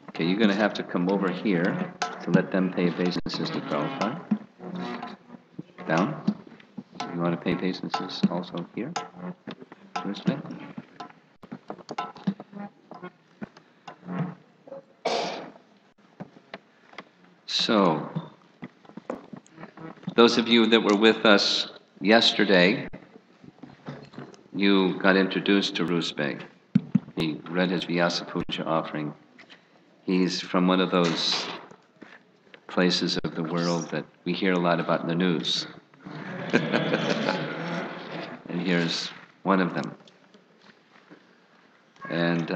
Okay, you're going to have to come over here to let them pay obeisances to Prabhupada. Down. You want to pay obeisances also here? Respect. So, those of you that were with us yesterday, you got introduced to Rusbeh. He read his Vyasa Puja offering. He's from one of those places of the world that we hear a lot about in the news. And here's one of them. And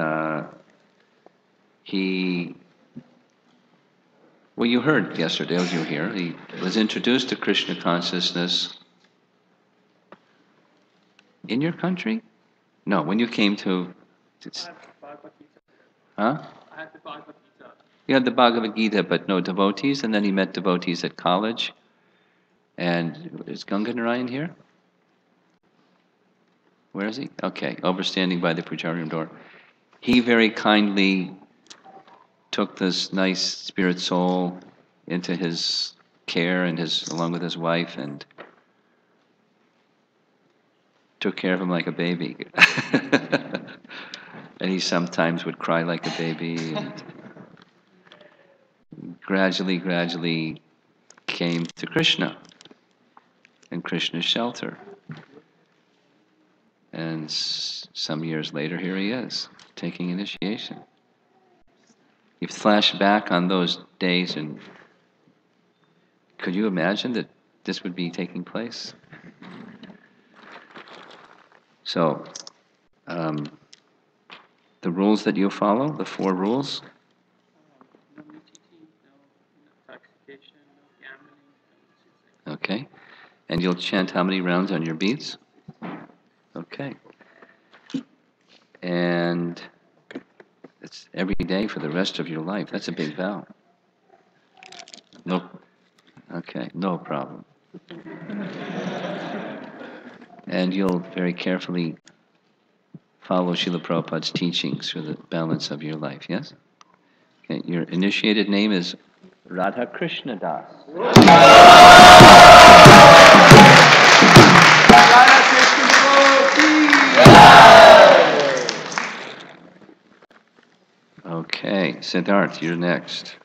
well, you heard yesterday, as you were here, he was introduced to Krishna consciousness in your country? No, when you came to... Huh? I had the Bhagavad Gita. You had the Bhagavad Gita, but no devotees, and then he met devotees at college. And is Ganga Narayan here? Where is he? Okay, overstanding by the Pujarium door. He very kindly took this nice spirit soul into his care and along with his wife, and took care of him like a baby. And he sometimes would cry like a baby, and gradually came to Krishna and Krishna's shelter. And some years later, here he is, taking initiation. You flash back on those days, and could you imagine that this would be taking place? So, the rules that you follow, the 4 rules. No meat eating, no intoxication, no gambling, no Okay. And you'll chant how many rounds on your beads? Okay. And it's every day for the rest of your life. That's a big vow. No. Okay, no problem. And you'll very carefully follow Srila Prabhupada's teachings for the balance of your life, yes? Okay, your initiated name is Radha Krishna Das. Okay, Siddharth, you're next.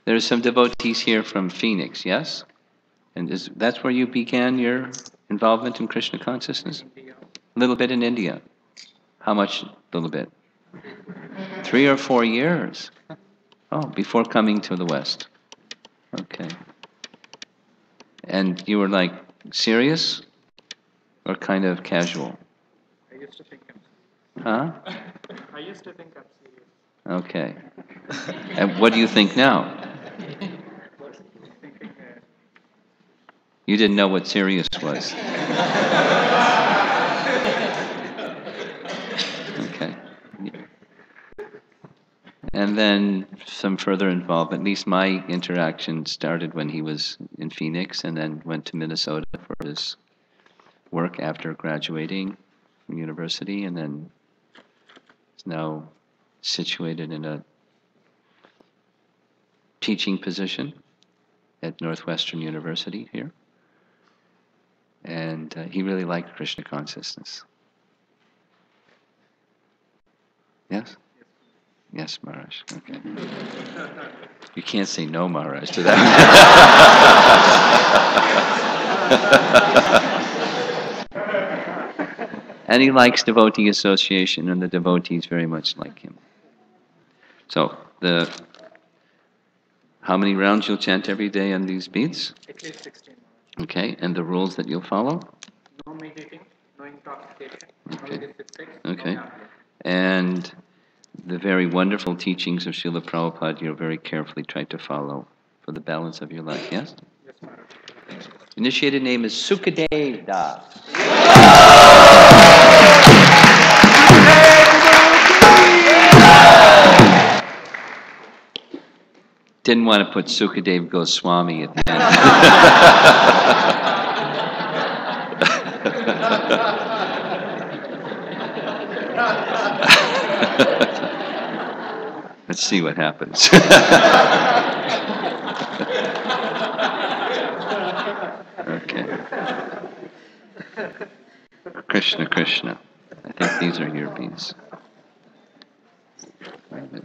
There's some devotees here from Phoenix, yes? And that's where you began your involvement in Krishna consciousness? India. A little bit in India. How much? A little bit. 3 or 4 years. Oh, before coming to the West. Okay. And you were like serious or kind of casual? I used to think Huh? I used to think I'm serious. Okay. And what do you think now? Thinking You didn't know what serious was. Okay. And then some further involvement. At least my interaction started when he was in Phoenix, and then went to Minnesota for his work after graduating from university, and then is now situated in a teaching position at Northwestern University here. And he really liked Krishna consciousness. Yes? Yes, Maharaj. Okay. You can't say no, Maharaj, to that. And he likes devotee association, and the devotees very much like him. So, how many rounds you'll chant every day on these beads? At least 16. Okay, and the rules that you'll follow? No meditating, no intoxication, Okay. no illicit sex, Okay. no gambling. And the very wonderful teachings of Srila Prabhupada you'll very carefully try to follow for the balance of your life, yes? Yes, Maharaj. Initiated name is Sukadev Das. Didn't want to put Sukadev Goswami at the end. Let's see what happens. Okay. Krishna, Krishna. I think these are your beads. Wait a minute.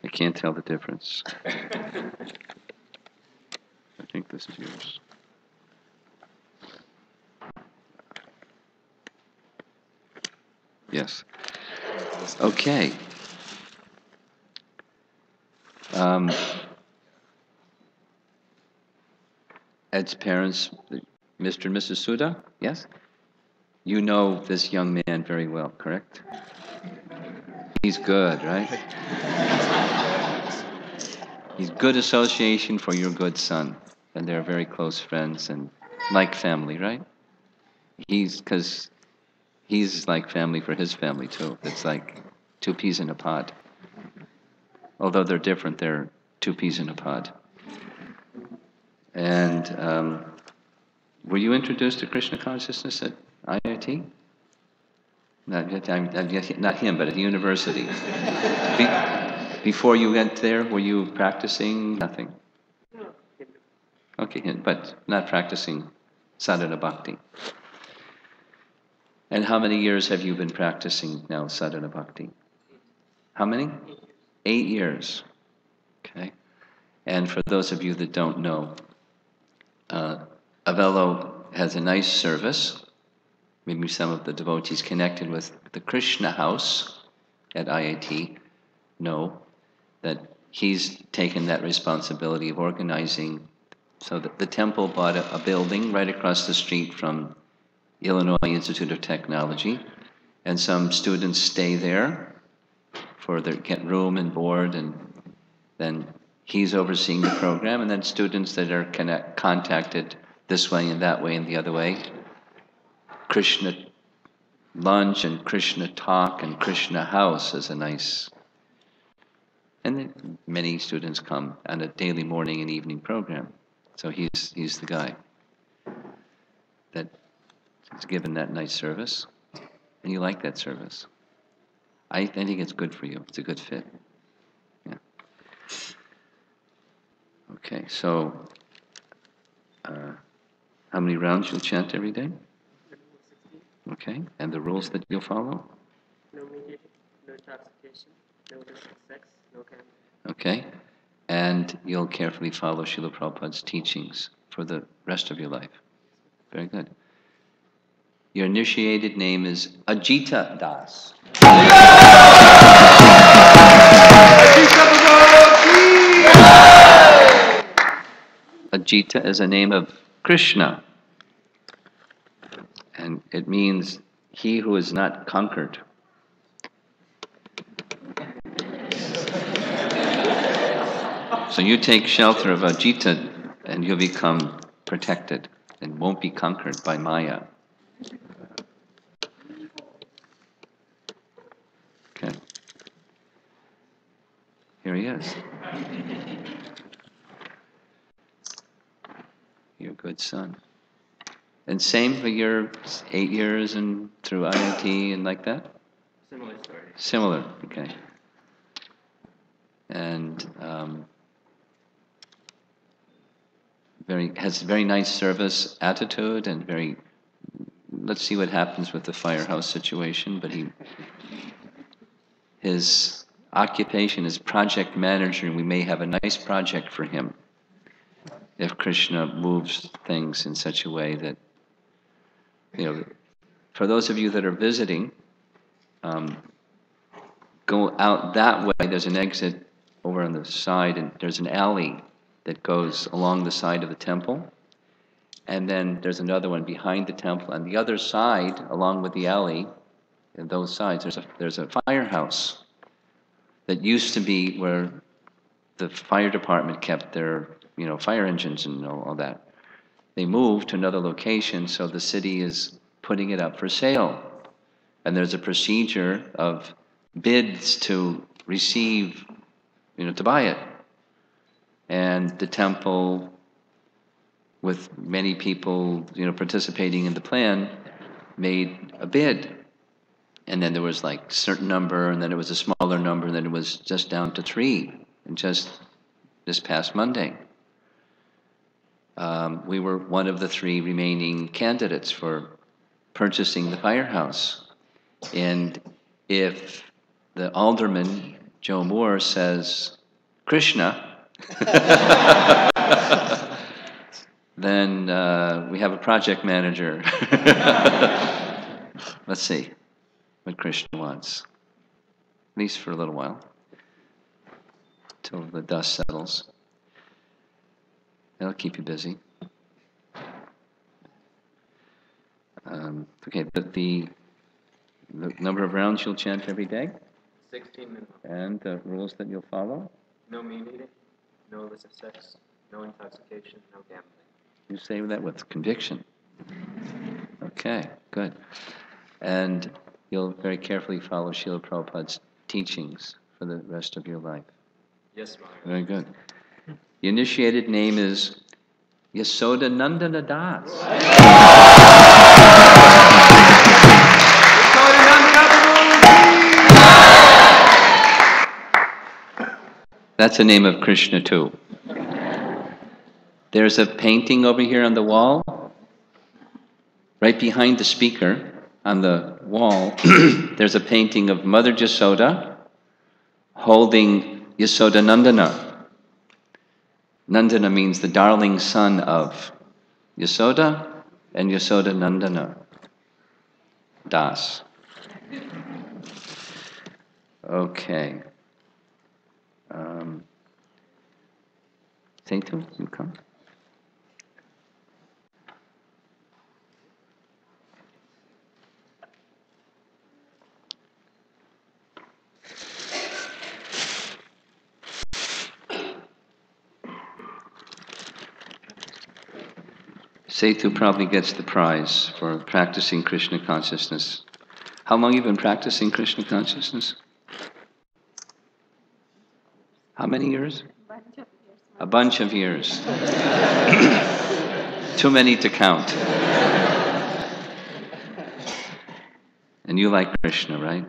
I can't tell the difference. I think this is yours. Yes. Okay. Ed's parents, Mr. and Mrs. Suda, yes? You know this young man very well, correct? He's good, right? He's good association for your good son. And they're very close friends and like family, right? Because he's like family for his family too. It's like two peas in a pod. Although they're different, they're two peas in a pod. And were you introduced to Krishna consciousness at IIT? Not him, but at the university. Before you went there, were you practicing? Nothing. Okay, but not practicing sadhana bhakti. And how many years have you been practicing now sadhana bhakti? How many? 8 years. Okay. And for those of you that don't know, Avello has a nice service. Maybe some of the devotees connected with the Krishna House at IIT know that he's taken that responsibility of organizing. So that the temple bought a building right across the street from Illinois Institute of Technology, and some students stay there for their get room and board, and then he's overseeing the program, and then students that are contacted this way and that way and the other way. Krishna lunch and Krishna talk and Krishna house is a nice, and then many students come on a daily morning and evening program. So he's the guy that is given that nice service, and you like that service. I think it's good for you. It's a good fit. Yeah. Okay, so how many rounds you'll chant every day? Okay, and the rules that you'll follow? No meditating, no intoxication, no illicit sex, no gambling. Okay, and you'll carefully follow Srila Prabhupada's teachings for the rest of your life. Very good. Your initiated name is Ajita Das. Ajita is a name of Krishna, and it means he who is not conquered. So you take shelter of Ajita and you'll become protected and won't be conquered by Maya. Okay. Here he is. Your good son. And same for your 8 years and through IIT and like that? Similar story. Similar, okay. And has very nice service attitude and very, let's see what happens with the firehouse situation, but his occupation is project manager, and we may have a nice project for him if Krishna moves things in such a way that, for those of you that are visiting, go out that way. There's an exit over on the side, and there's an alley that goes along the side of the temple. And then there's another one behind the temple. On the other side, along with the alley, and those sides, there's a firehouse that used to be where the fire department kept their, fire engines and all that. They moved to another location, so the city is putting it up for sale. And there's a procedure of bids to receive, to buy it. And the temple, with many people, participating in the plan, made a bid. And then there was like a certain number, and then it was a smaller number, and then it was just down to 3, and just this past Monday. We were one of the 3 remaining candidates for purchasing the firehouse. And if the alderman, Joe Moore, says, Krishna, then we have a project manager. Let's see what Krishna wants, at least for a little while, till the dust settles. That'll keep you busy. Okay, but the number of rounds you'll chant every day? 16 minimum. And the rules that you'll follow? No meat eating, no illicit sex, no intoxication, no gambling. You say that with conviction. Okay, good. And you'll very carefully follow Srila Prabhupada's teachings for the rest of your life. Yes, Maharaj. Very good. The initiated name is Yasoda Nandana Das. That's the name of Krishna too. There's a painting over here on the wall. Right behind the speaker on the wall, there's a painting of Mother Yasoda holding Yasoda Nandana. Nandana means the darling son of Yasoda and Yasoda Nandana Das. Okay. Setu, you come. Setu probably gets the prize for practicing Krishna consciousness. How long have you been practicing Krishna consciousness? How many years? A bunch of years. Too many to count. And you like Krishna, right?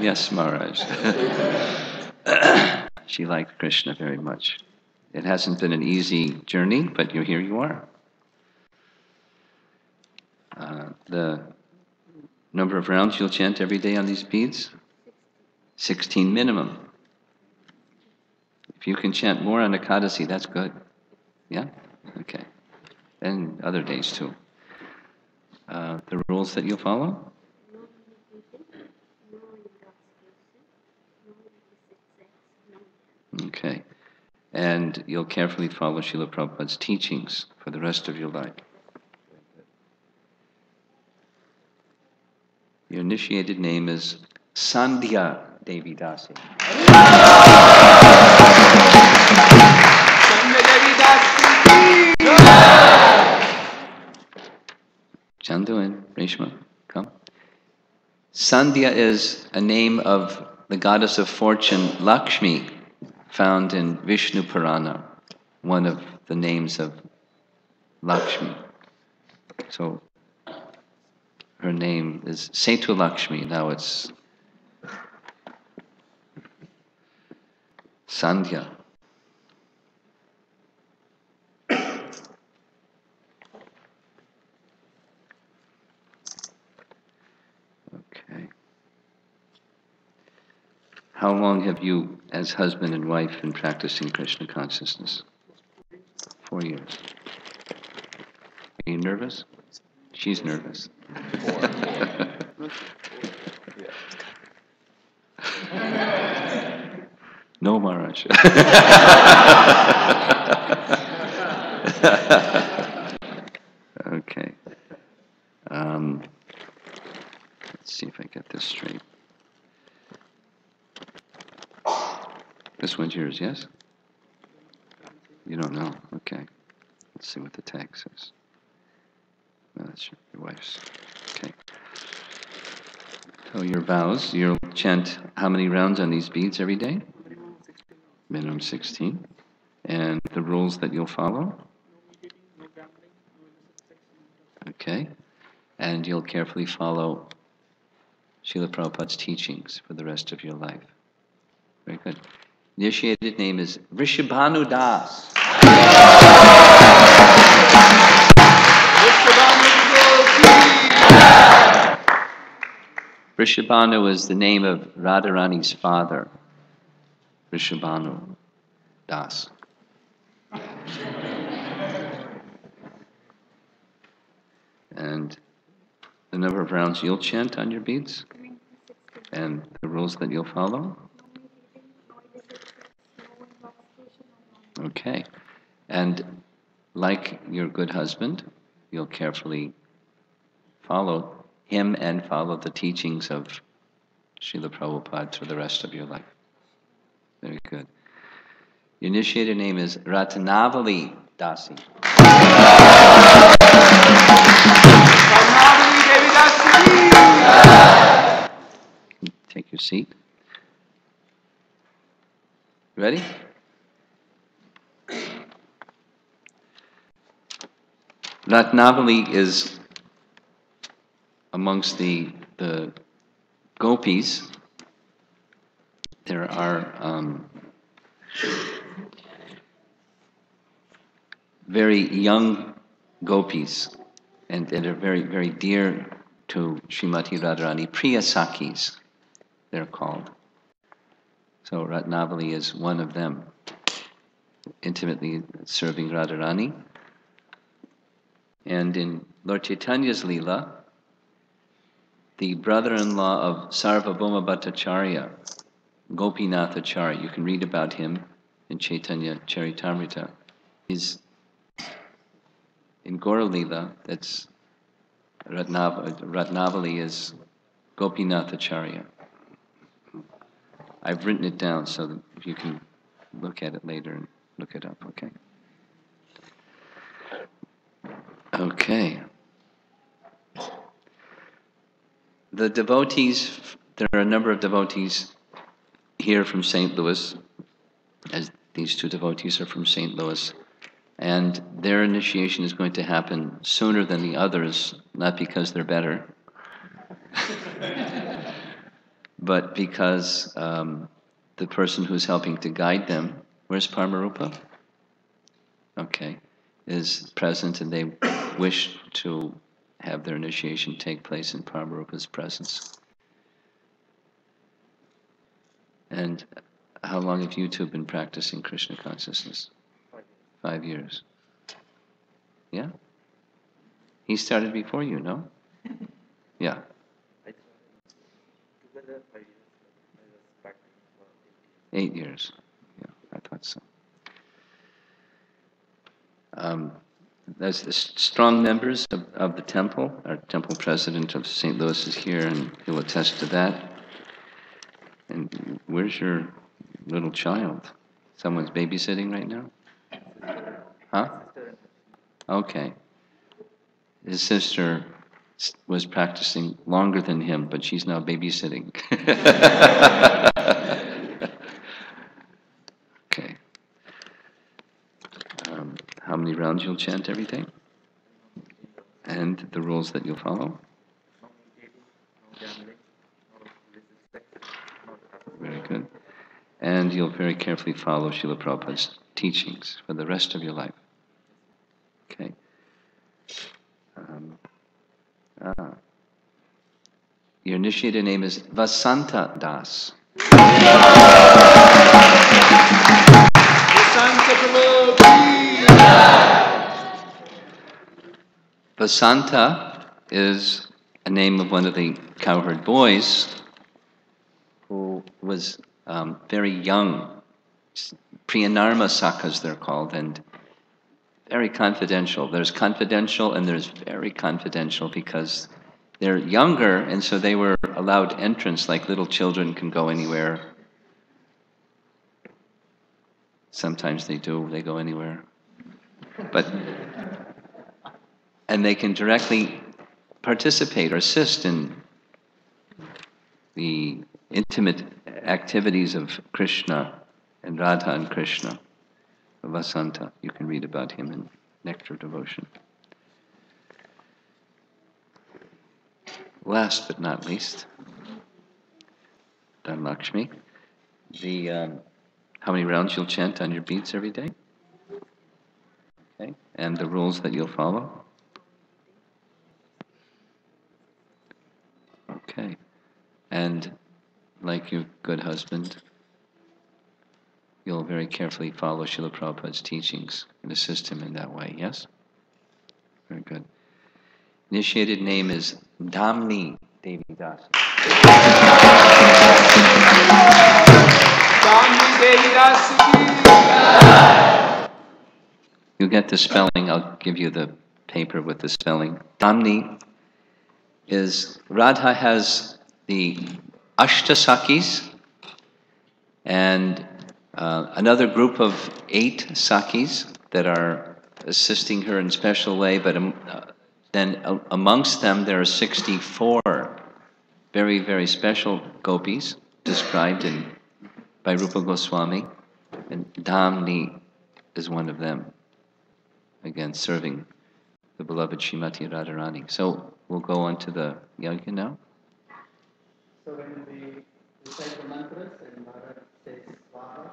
Yes, Maharaj. She liked Krishna very much. It hasn't been an easy journey, but here you are. The number of rounds you'll chant every day on these beads? 16 minimum. If you can chant more on Ekadasi, that's good. Yeah? Okay. And other days too. The rules that you'll follow? Okay. And you'll carefully follow Srila Prabhupada's teachings for the rest of your life. Your initiated name is Sandhya Devi Dasi. Chandu and Reshma, come. Sandhya is a name of the goddess of fortune, Lakshmi, found in Vishnu Purana, one of the names of Lakshmi. So her name is Setu Lakshmi. Now it's Sandhya. How long have you, as husband and wife, been practicing Krishna consciousness? 4 years. Are you nervous? She's nervous. No, Maharaj. Okay. Let's see if I get this straight. This one's yours, yes? You don't know. Okay. Let's see what the tag says. No, that's your wife's. Okay. So your vows, you'll chant how many rounds on these beads every day? Minimum 16. And the rules that you'll follow? Okay. And you'll carefully follow Srila Prabhupada's teachings for the rest of your life. Very good. Initiated name is Vrishabhanu Das. Vrishabhanu is the name of Radharani's father, Vrishabhanu Das. And the number of rounds you'll chant on your beads, and the rules that you'll follow. Okay. And like your good husband, you'll carefully follow him and follow the teachings of Srila Prabhupada for the rest of your life. Very good. Your initiated name is Ratnavali Dasi. Take your seat. Ready? Ratnavali is amongst the gopis. There are very young gopis, and are very, very dear to Srimati Radharani. Priya Sakhis, they're called. So Ratnavali is one of them, intimately serving Radharani. And in Lord Chaitanya's Leela, the brother-in-law of Sarvabhauma Bhattacharya, Gopinathacharya, you can read about him in Chaitanya Charitamrita. He's in Gaura Leela, that's Ratnavali is Gopinathacharya. I've written it down so that you can look at it later and look it up, okay? Okay. The devotees, there are a number of devotees here from St. Louis, as these two devotees are from St. Louis, and their initiation is going to happen sooner than the others, not because they're better, but because the person who's helping to guide them, where's Paramarupa? Okay, is present, and they wish to have their initiation take place in Paramarupa's presence. And how long have you two been practicing Krishna consciousness? 5 years. Yeah? He started before you, no? Yeah. 8 years. Yeah, I thought so. There's the strong members of the temple. Our temple president of St. Louis is here, and he'll attest to that. And where's your little child? Someone's babysitting right now? Huh? Okay. His sister was practicing longer than him, but she's now babysitting. Okay. How many rounds you'll chant every day? And the rules that you'll follow? Very good. And you'll very carefully follow Srila Prabhupada's teachings for the rest of your life. Okay. Your initiated name is Vasanta Das. Vasanta is a name of one of the cowherd boys who was very young. Priyanarma Sakas they're called, and very confidential. There's confidential and there's very confidential because they're younger, and so they were allowed entrance like little children can go anywhere. Sometimes they go anywhere. And they can directly participate or assist in the intimate activities of Krishna and Radha and Krishna. Vasanta, you can read about him in Nectar Devotion. Last but not least, Dhanlakshmi. How many rounds you'll chant on your beads every day? Okay, and the rules that you'll follow? Okay, and like your good husband, you'll very carefully follow Srila Prabhupada's teachings and assist him in that way, yes? Very good. Initiated name is Damni Devi Das. Damni Devi Das. You get the spelling, I'll give you the paper with the spelling. Damni is, Radha has the Ashtasakis and another group of 8 Sakis that are assisting her in a special way, but then amongst them there are 64 very, very special gopis described by Rupa Goswami, and Damni is one of them, again serving the beloved Srimati Radharani. So we'll go on to the yajna now. So when we recite the mantras and Bharat says Swaha,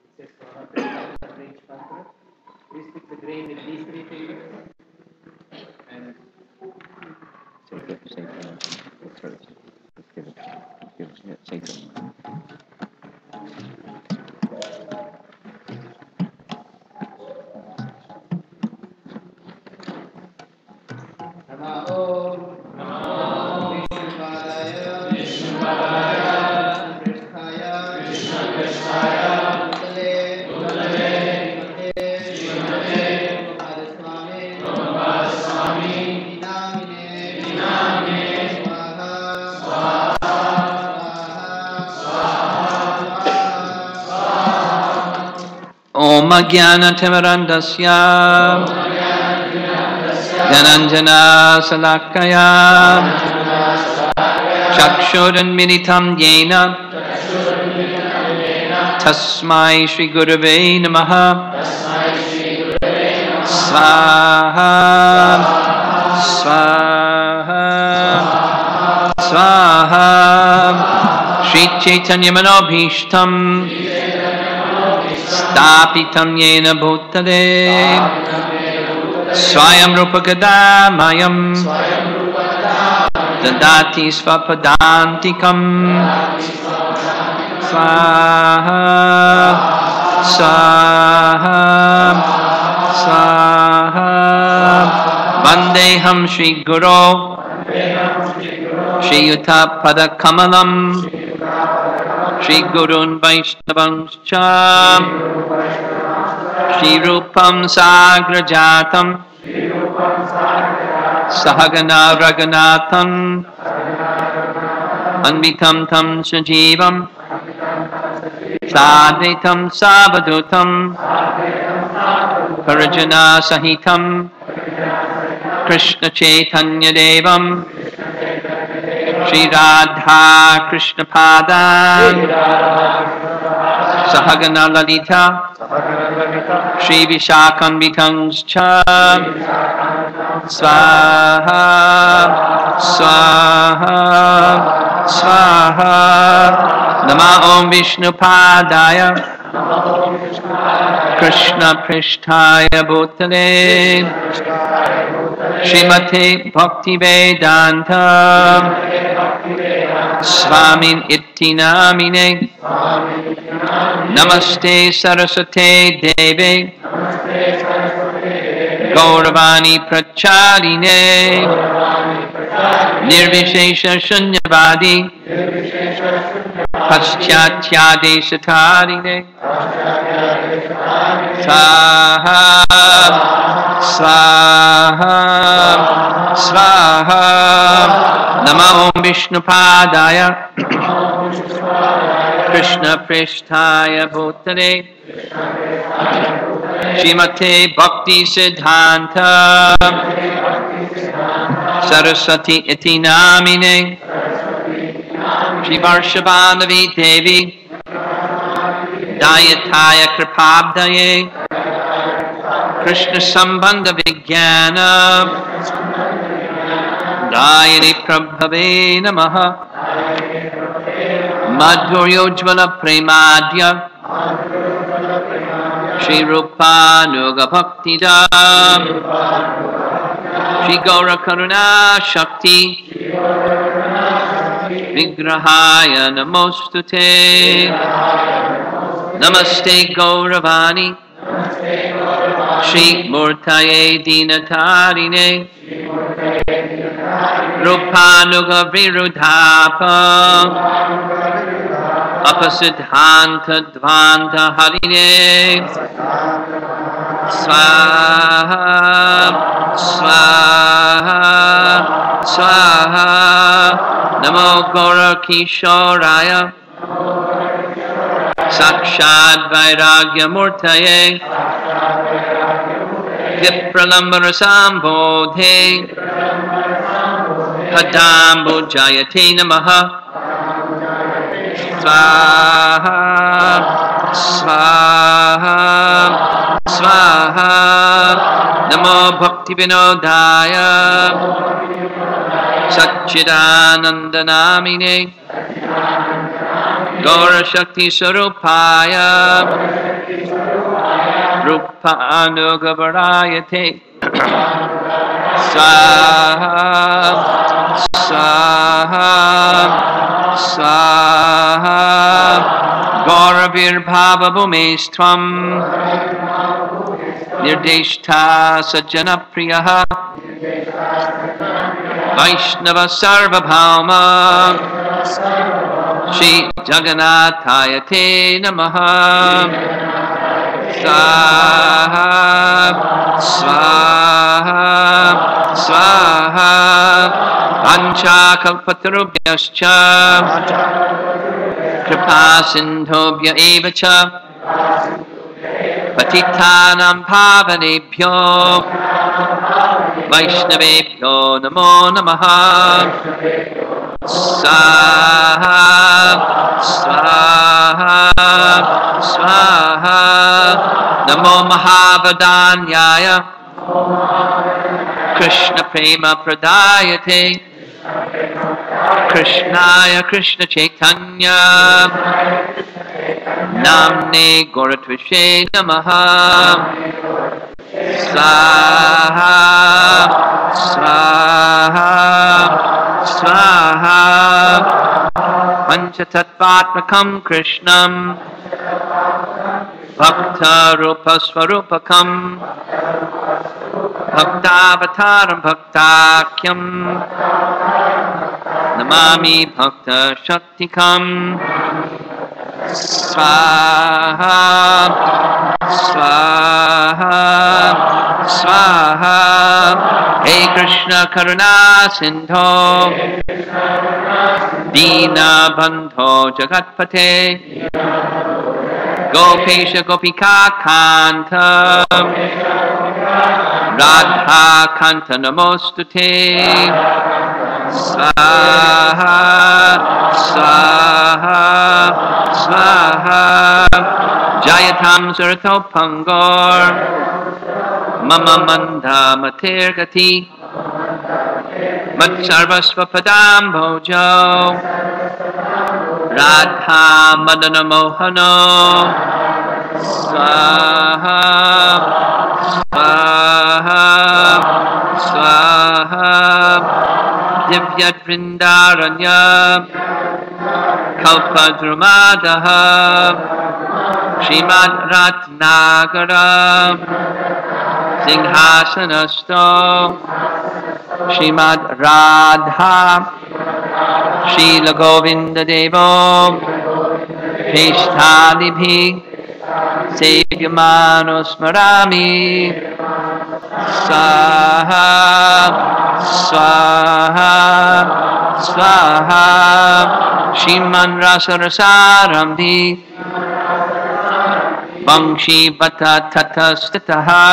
it says Swaha 3 times after each mantra. We stick the grain with these 3 fingers and Say it first. Let's give it. Yeah, say it. Nama Om Vishnupadaya Krishna Krishnaya Udale Srimate Romapada Swami Dinamine Swaha Om Jnana Timirandasya Dhananjana Salakaya Chakshuranmilitam Yena Tasmai Shri Gurave Namaha Swaha Swaha Swaha Shri Chaitanya Manobhishtam Stapitam Yena Bhutale Swayam Rupa Gadamayam Dadati Svapadantikam Swaha Swaha Swaha Vandeham Shri Guru Shri Yuta Pada Kamalam Shri Gurun Vaishnavanscha Shri Rupam Sagrajatam Sahagana Raghunatham Anvitam Tam Sajivam Sadhitam Savadutam Parajana Sahitam Krishna Chaitanya Devam Shri Radha Krishna Padan Sahagana Lalita Shri Vishakhanvitangscha Swaha Swaha Swaha Nama Om Vishnupadaya Krishna Prishtaya Bhutale Srimate Bhakti Vedanta Swamin iti namine. Namaste Saraswate Deve. Gauravani Pracharine. Nirvishesha Shunyavadi. Paschatyadesatarine. Swaha, Swaha, Swaha. Namo Vishnupadaya. Krishna Prishtaya Bhutale. Shrimate Bhakti Siddhanta Saraswati iti namine. Shri Varshabhanavi Devi Dayataya Kripabdaye Krishna Sambandha Vijnana Dayani Prabhave Namaha Madhuryojvala Premadya Shri Rupanuga Bhaktida Shri Gaura Karuna Shakti Vigrahaya Namostute Namaste Gauravani Shri Murtaye Dinatarine Rupanuga Virudhapa Apasiddhanta Dvanta Harine Swaha Swaha Swaha Namo Gaura Kishoraya Sakshad Vairagya Murtaye Vipralambara Sambodhe Padambu Jayate Namaha Swaha Swaha Swaha Namo Bhakti Vinodaya Satchidananda Namine Gaura Shakti Sarupaya Rupa Anuga Varayate Swaha Swaha Swaha Gaura Virbhava Bhumestvam Nirdeshta Sajjana Priyaha Vaishnava Sarvabhauma Shri Jagannathaya Te Namaha Swaha Swaha Swaha Vancha Kalpatarubhyascha Kripa Sindhobhya Evacha Patitanam Pavanebhyo Vaishnavebhyo Namo Namaha Swaha Swaha Swaha Namo Mahavadanyaya Krishna Prema Pradayate Krishnaya Krishna Chaitanya Namne Goratvishe Namaha Swaha Swaha Swaha Panchatattvatmakam Krishnam Bhakta Rupa Swarupakam Bhaktavataram Bhaktakyam Namami Bhakta Shaktikam Swaha Swaha Swaha Hey Krishna Karuna Sindho Dina Bandho Jagatpate Gopesha Gopika Kanta Radha Kanta Namostute Swaha Swaha Swaha Jayatam Surtho Pangor Mama Manda Matirgati Matsarvasva Padam Bhojo Radha Madana Mohano Swaha Swaha Swaha Divyat Vrindaranya Kalpadrumadaha Srimad Ratnagara Singhasanasto Srimad Radha Srila Govinda Devo Peshtadibhi Sevyamano Smarami Swaha Swaha Swaha Shriman Rasa Rasaramdhi Bangshi Bata Tata Stataha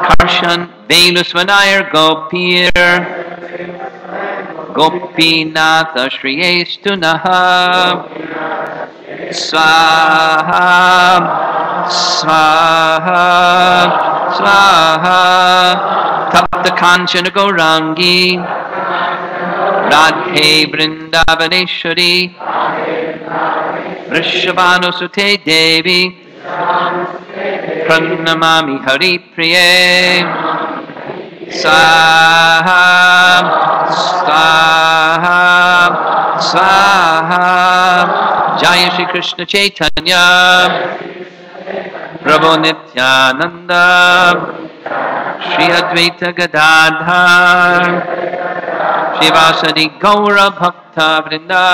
Karshan Velusvanayar Gopir Gopinatha Shriyestunaha Swaha Swaha Swaha Tapta Kanchana Gaurangi Radhe Vrindavaneshwari Rishabhanusute Devi Pranamami Hari Priye Swaha Swaha Swaha Jaya Shri Krishna Chaitanya Prabhu Nityananda Shri Advaita Gadadhar Shivasadi Gaura Bhakta Vrinda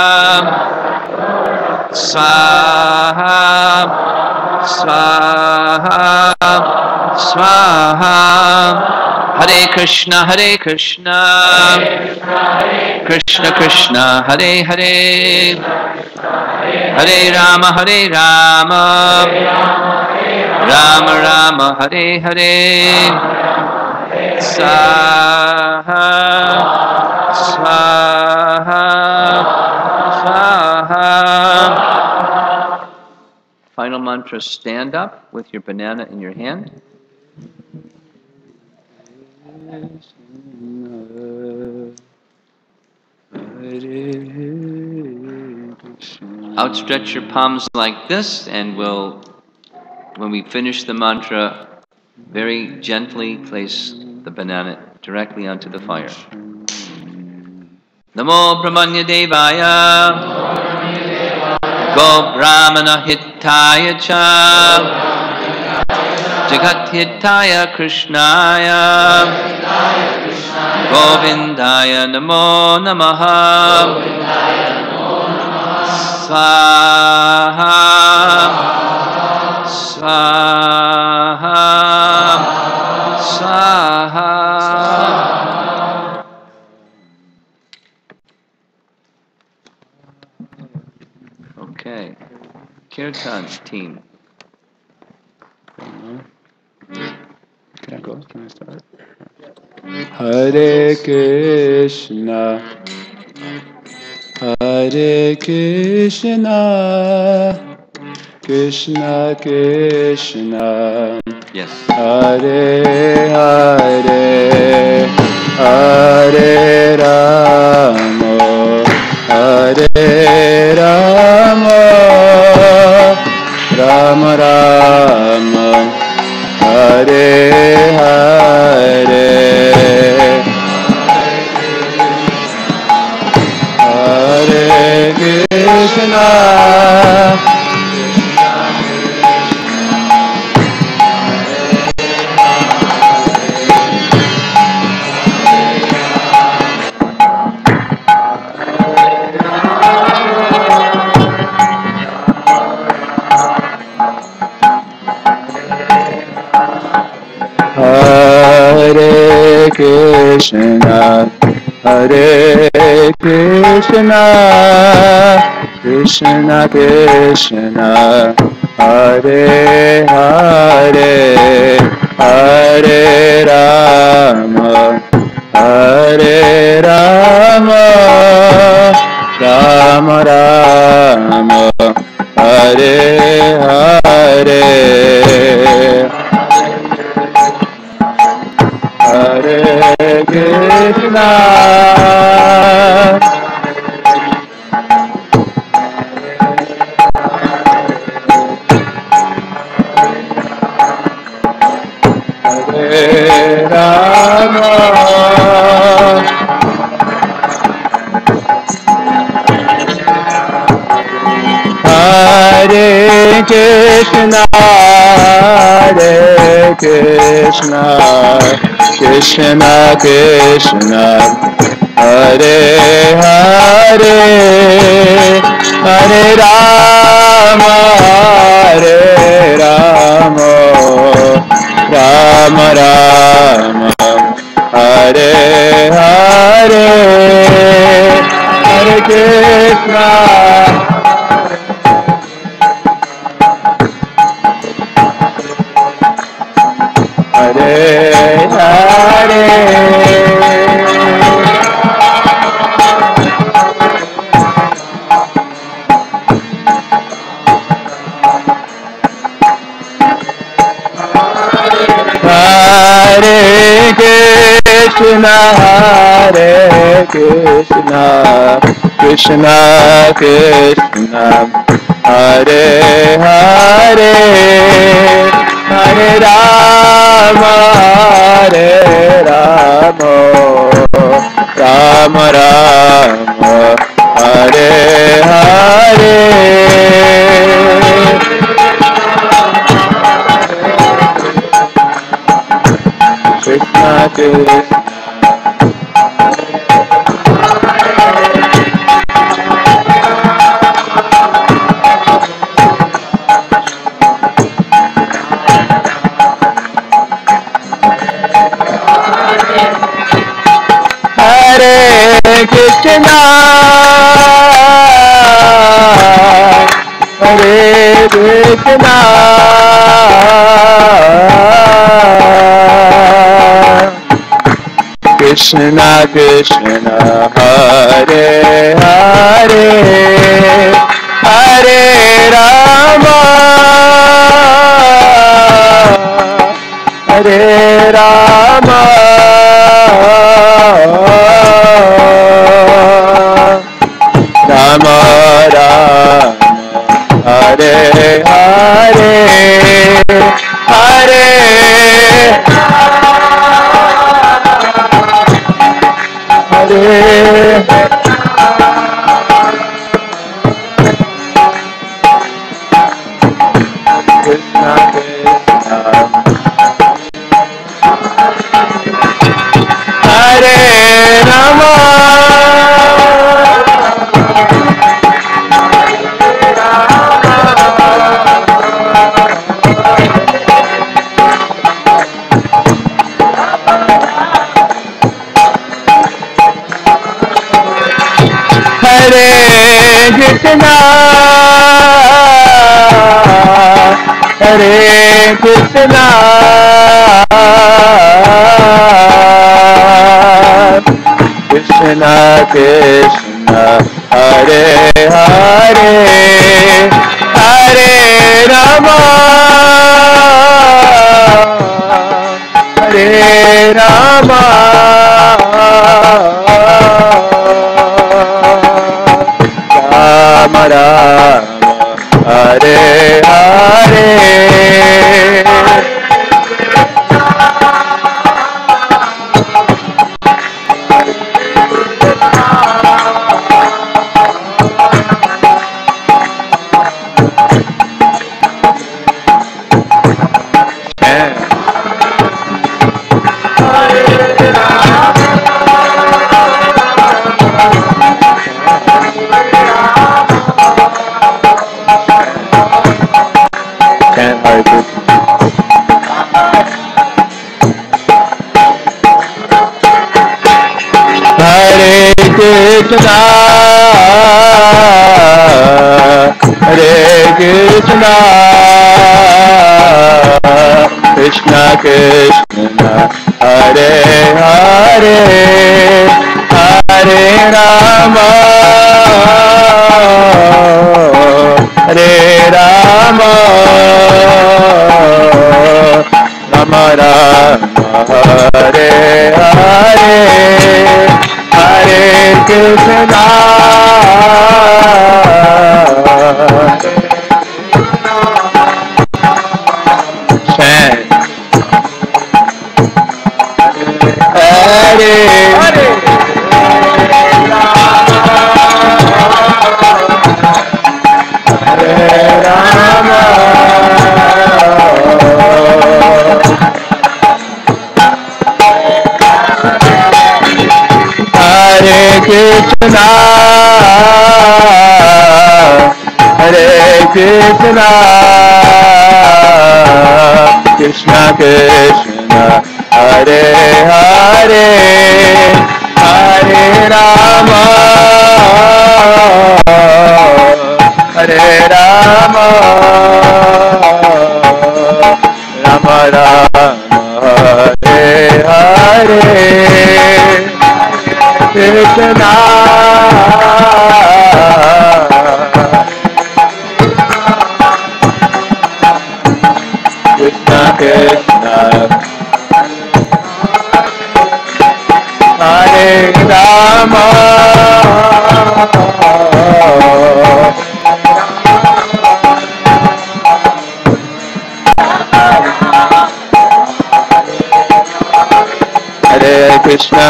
Swaha Swaha Swaha Hare Krishna Krishna Krishna Hare Hare Hare Rama Rama Rama Hare Hare Swaha Swaha Swaha. Final mantra, stand up with your banana in your hand. Outstretch your palms like this, and when we finish the mantra, very gently place the banana directly onto the fire. Namo Brahmanya Devaya Go Brahmana Hitaya Cha Jagat Hitaya Krishnaya Govindaya Namo Namaha Swaha Swaha Swaha. Okay, Kirtan team. Can I go? Can I start? Hare Krishna, Hare Krishna, Krishna Krishna, Yes. Hare Hare, Hare Rama, Hare Rama, Rama Rama, Hare Hare, Hare Krishna, Hare Krishna, Hare Krishna, Krishna Krishna, Hare Hare, Hare Rama, Hare Rama, Rama Rama, Hare Hare, Hare Krishna, Hare Rama, Krishna, Krishna Krishna, Hare Hare, Hare Rama, Hare Rama, Rama Rama, Hare Hare, Hare Krishna, Hare Hare. Hare Krishna, Hare Krishna, Krishna Krishna, Hare Hare, Hare Rama, Hare Rama, Rama Rama, Hare Hare. Krishna Krishna, Hare Krishna, Hare Krishna, Krishna Krishna, Hare Hare, Hare Rama, Hare Rama, Rama Rama, Hare Hare, Hare Hare. Krishna Krishna, Hare Rama, Hare Krishna, Hare Krishna, Krishna Krishna, Hare Hare, Hare Rama, Hare Rama, Rama Rama, Hare Hare. Can't hide this. Hare Krishna, Hare Krishna, Krishna Krishna, Hare Hare, Hare Rama, Hare Rama, Rama Rama, Hare Hare, Hare Krishna, chant. Hare Hare, Hare Rama, Krishna, Hare Krishna, Krishna Krishna, Hare Hare, Hare Rama, Hare Rama, Rama Rama, Hare Hare, Krishna, Krishna Krishna, Hare Rama, Hare Krishna,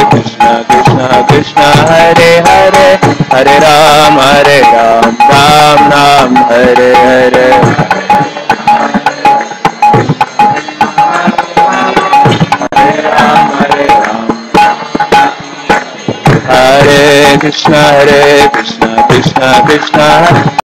Krishna Krishna, Hare Hare, Hare Ram, Ram Ram, Hare Hare. Hare Krishna, Krishna Krishna,